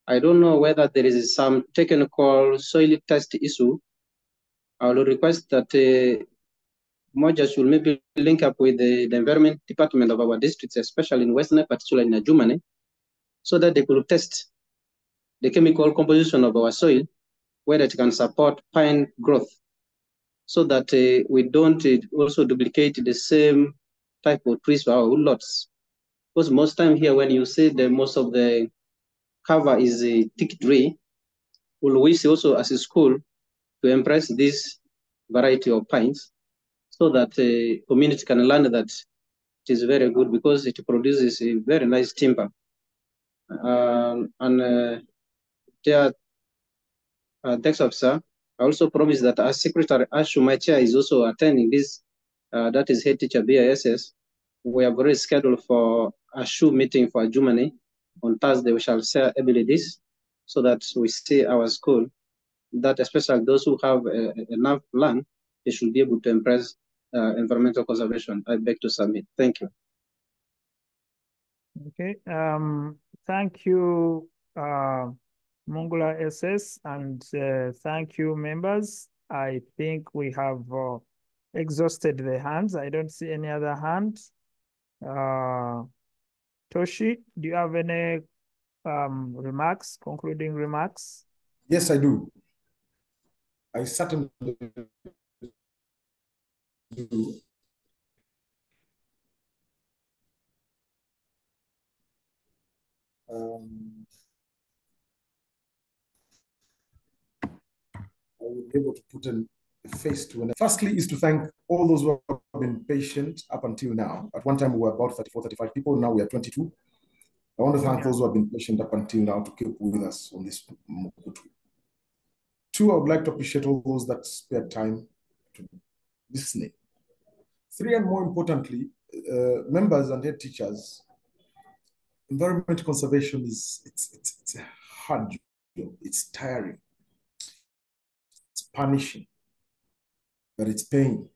I don't know whether there is some technical soil test issue. I will request that Moja should maybe link up with the environment department of our districts, especially in Western, particularly in Ajumane, so that they could test the chemical composition of our soil, whether it can support pine growth, so that we don't also duplicate the same type of trees for our woodlots. Because most time here, when you see most of the cover is a thick tree, we wish also as a school to embrace this variety of pines, so that the community can learn that it is very good because it produces a very nice timber. Dear Dex officer, I also promise that as Secretary Ashu, my chair, is also attending this, that is head teacher BISS. We have already scheduled for Ashu meeting for Jumani. On Thursday, we shall share abilities so that we see our school, that especially those who have enough land, they should be able to embrace environmental conservation. I beg to submit. Thank you. Okay, thank you, Mungula SS, and thank you, members. I think we have exhausted the hands. I don't see any other hand. Toshi, do you have any remarks, concluding remarks? Yes, I do. I certainly do. I will be able to put in face to. Firstly is to thank all those who have been patient up until now. At one time we were about 34, 35 people, now we are 22. I want to thank those who have been patient up until now to keep with us on this Mokutu. Two, I would like to appreciate all those that spared time to listening. Three, and more importantly, members and head teachers, environment conservation it's a hard job. It's tiring. It's punishing, but it's paying.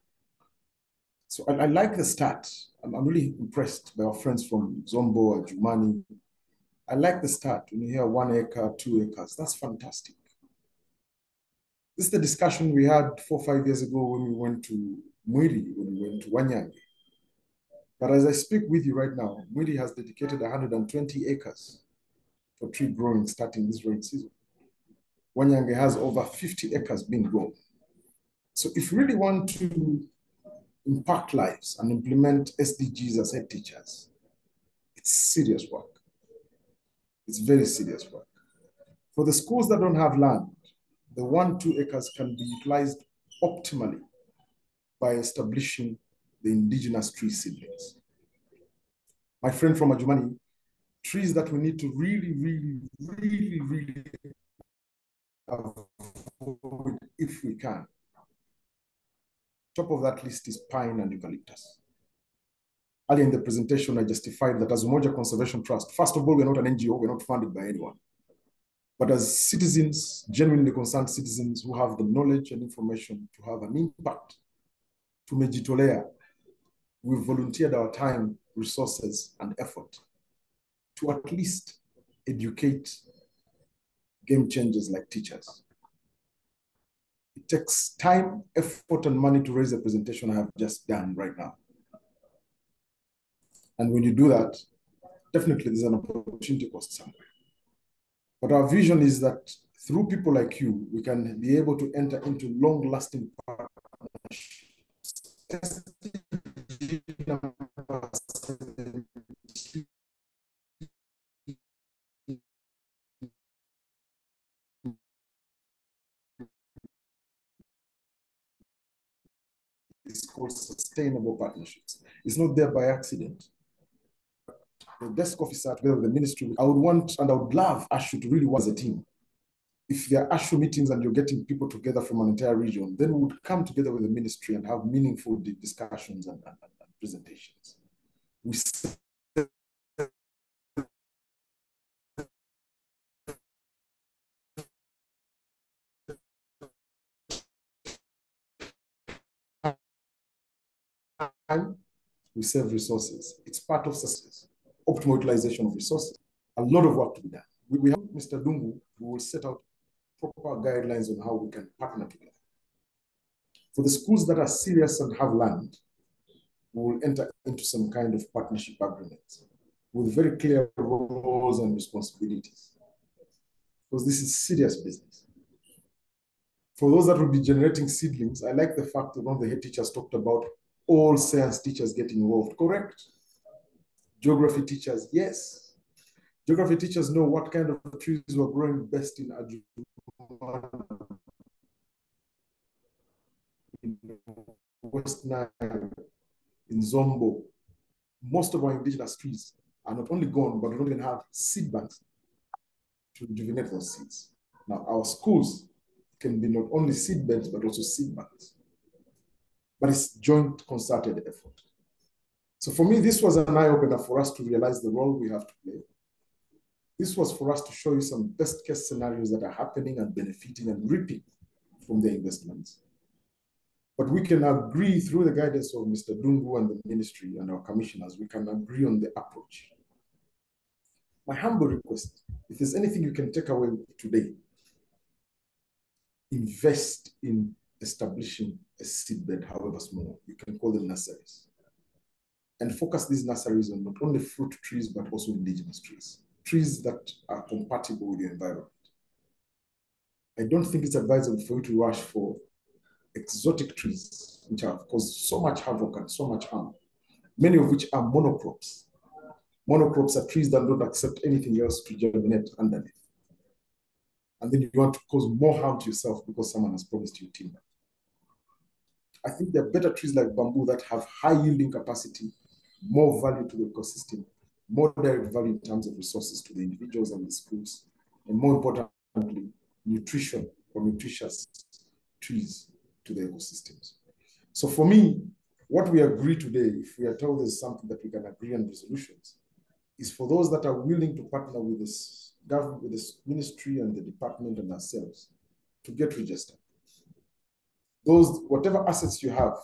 So I like the start. I'm really impressed by our friends from Zombo, Jumani. I like the start. When you hear 1 acre, 2 acres, that's fantastic. This is the discussion we had 4 or 5 years ago when we went to Mwiri, when we went to Wanyange. But as I speak with you right now, Mwiri has dedicated 120 acres for tree growing starting this rain season. Wanyange has over 50 acres being grown. So if you really want to impact lives and implement SDGs as head teachers, it's serious work. It's very serious work. For the schools that don't have land, the 1-2 acres can be utilized optimally by establishing the indigenous tree seedlings. My friend from Ajumani, trees that we need to really avoid if we can. Top of that list is pine and eucalyptus. Earlier in the presentation, I justified that as Umoja Conservation Trust, first of all, we're not an NGO, we're not funded by anyone. But as citizens, genuinely concerned citizens who have the knowledge and information to have an impact, to Mejitolea, we've volunteered our time, resources, and effort to at least educate game changers like teachers. It takes time, effort, and money to raise the presentation I have just done right now. And when you do that, definitely there's an opportunity cost somewhere. But our vision is that through people like you, we can be able to enter into long-lasting partnerships. It's called sustainable partnerships. It's not there by accident. The desk officer together with the ministry, I would want and I would love ASHU to really work as a team. If there are ASHU meetings and you're getting people together from an entire region, then we would come together with the ministry and have meaningful discussions and presentations. We save resources. It's part of success. Optimal utilization of resources. A lot of work to be done. We have Mr. Dungu, who will set out proper guidelines on how we can partner together. For the schools that are serious and have land, we will enter into some kind of partnership agreements with very clear roles and responsibilities, because this is serious business. For those that will be generating seedlings, I like the fact that one of the head teachers talked about all science teachers getting involved. Correct? Geography teachers, yes. Geography teachers know what kind of trees were growing best in Ajumani, in West Nile, in Zombo. Most of our indigenous trees are not only gone, but we don't even have seed banks to rejuvenate those seeds. Now, our schools can be not only seed beds, but also seed banks. But it's joint concerted effort. So for me, this was an eye-opener for us to realize the role we have to play. This was for us to show you some best case scenarios that are happening and benefiting and reaping from their investments. But we can agree through the guidance of Mr. Dungu and the ministry and our commissioners, we can agree on the approach. My humble request, if there's anything you can take away today, invest in establishing a seedbed, however small. You can call them nurseries. And focus these nurseries on not only fruit trees, but also indigenous trees. Trees that are compatible with the environment. I don't think it's advisable for you to rush for exotic trees, which have caused so much havoc and so much harm, many of which are monocrops. Monocrops are trees that don't accept anything else to germinate underneath. And then you want to cause more harm to yourself because someone has promised you timber. I think there are better trees like bamboo that have high yielding capacity, more value to the ecosystem, more direct value in terms of resources to the individuals and the schools, and more importantly, nutrition or nutritious trees to the ecosystems. So for me, what we agree today, if we are told there's something that we can agree on resolutions, is for those that are willing to partner with this government, with this ministry and the department and ourselves to get registered. Those, whatever assets you have,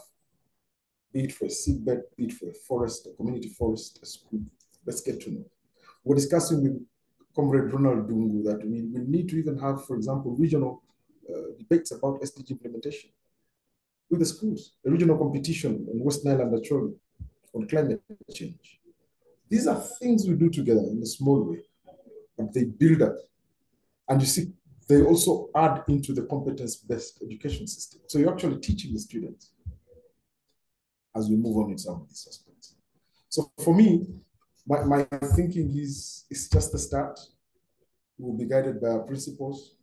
be it for a seedbed, be it for a forest, a community forest, a school, let's get to know. We're discussing with Comrade Ronald Dungu that we need to even have, for example, regional debates about SDG implementation with the schools, a regional competition in West Nile and Acholi on climate change. These are things we do together in a small way, but they build up. And you see, they also add into the competence-based education system. So you're actually teaching the students as we move on in some of these aspects. So for me, my thinking is it's just the start. We will be guided by our principles.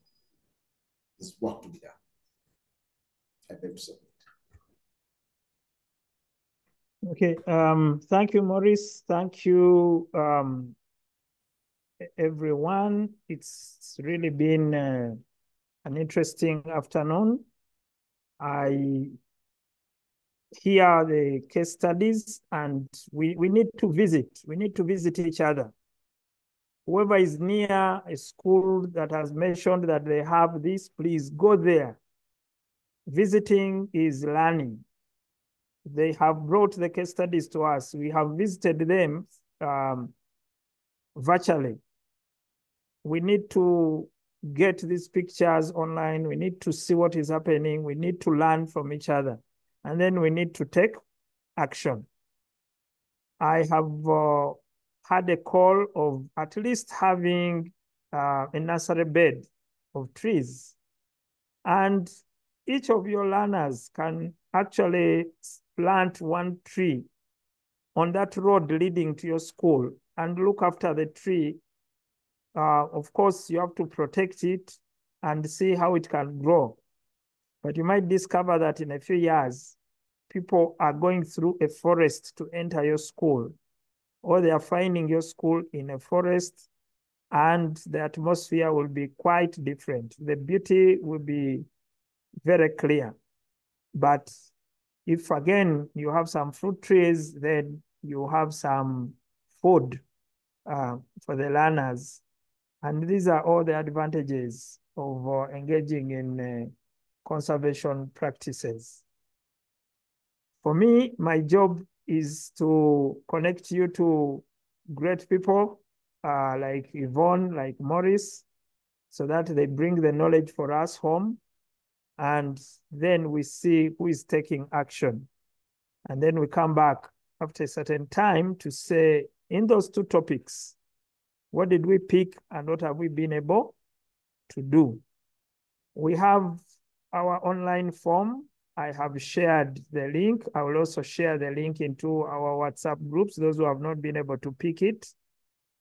There's work to be done. I beg to submit. Okay, thank you, Maurice. Thank you, everyone. It's really been an interesting afternoon. I hear the case studies and we need to visit. We need to visit each other. Whoever is near a school that has mentioned that they have this, please go there. Visiting is learning. They have brought the case studies to us. We have visited them virtually. We need to get these pictures online. We need to see what is happening. We need to learn from each other. And then we need to take action. I have had a call of at least having a nursery bed of trees. And each of your learners can actually plant one tree on that road leading to your school and look after the tree. Of course, you have to protect it and see how it can grow. But you might discover that in a few years, people are going through a forest to enter your school, or they are finding your school in a forest, and the atmosphere will be quite different. The beauty will be very clear. But if, again, you have some fruit trees, then you have some food for the learners. And these are all the advantages of engaging in conservation practices. For me, my job is to connect you to great people like Yvonne, like Maurice, so that they bring the knowledge for us home. And then we see who is taking action. And then we come back after a certain time to say, in those two topics, what did we pick and what have we been able to do? We have our online form. I have shared the link. I will also share the link into our WhatsApp groups, those who have not been able to pick it.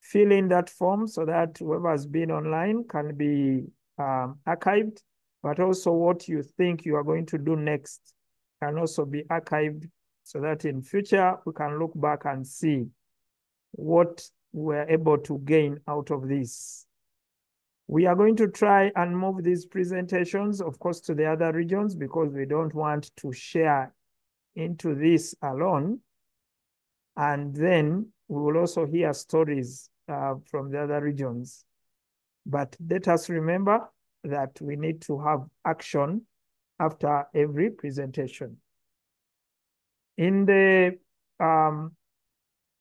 Fill in that form so that whoever has been online can be archived, but also what you think you are going to do next can also be archived so that in future we can look back and see what we're able to gain out of this. We are going to try and move these presentations, of course, to the other regions because we don't want to share into this alone. And then we will also hear stories from the other regions. But let us remember that we need to have action after every presentation. In the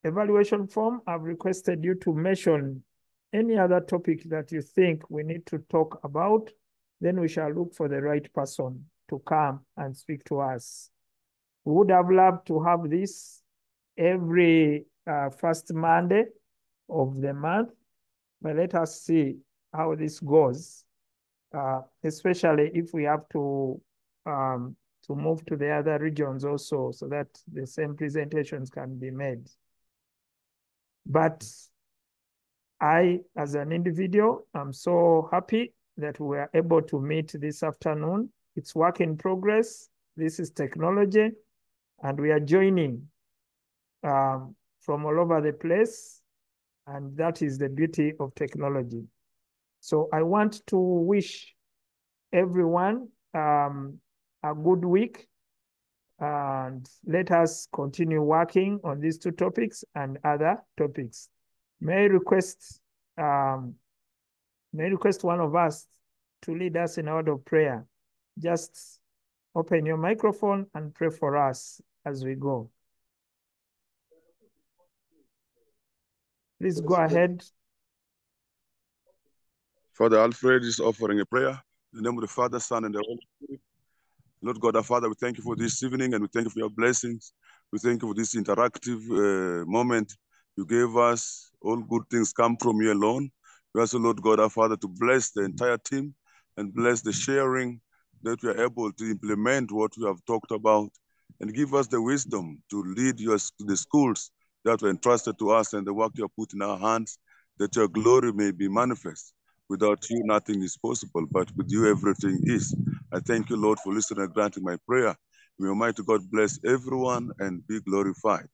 evaluation form, I've requested you to mention any other topic that you think we need to talk about. Then we shall look for the right person to come and speak to us. We would have loved to have this every first Monday of the month, but let us see how this goes, especially if we have to move to the other regions also so that the same presentations can be made. But I, as an individual, I'm so happy that we are able to meet this afternoon. It's work in progress. This is technology, and we are joining from all over the place, and that is the beauty of technology. So I want to wish everyone a good week, and let us continue working on these two topics and other topics. May I request one of us to lead us in a word of prayer. Just open your microphone and pray for us as we go. Please go ahead. Father Alfred is offering a prayer in the name of the Father, Son, and the Holy Spirit. Lord God, our Father, we thank you for this evening, and we thank you for your blessings. We thank you for this interactive moment you gave us. All good things come from you alone. We ask, Lord God, our Father, to bless the entire team and bless the sharing, that we are able to implement what we have talked about, and give us the wisdom to lead the schools that were entrusted to us and the work you have put in our hands, that your glory may be manifest. Without you, nothing is possible, but with you, everything is. I thank you, Lord, for listening and granting my prayer. May Almighty God bless everyone and be glorified.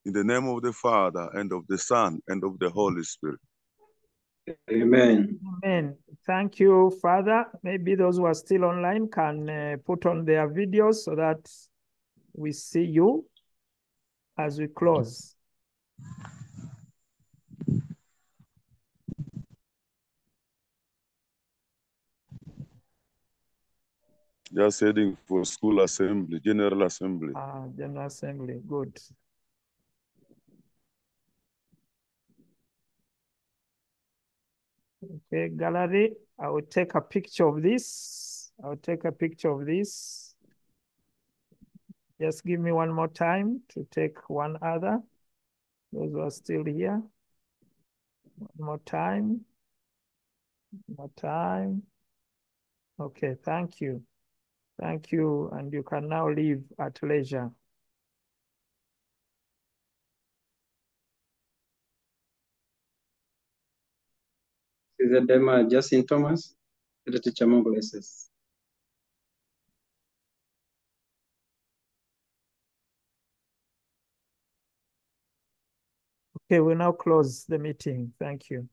In the name of the Father, and of the Son, and of the Holy Spirit. Amen. Amen. Thank you, Father. Maybe those who are still online can put on their videos so that we see you as we close. Just heading for school assembly, general assembly. General assembly, good. Okay, gallery, I will take a picture of this. Just give me one more time to take one other. Those who are still here. One more time. Okay, thank you. Thank you, and you can now leave at leisure. Is the Dema Justin Thomas? The teacher blesses. Okay, we'll now close the meeting. Thank you.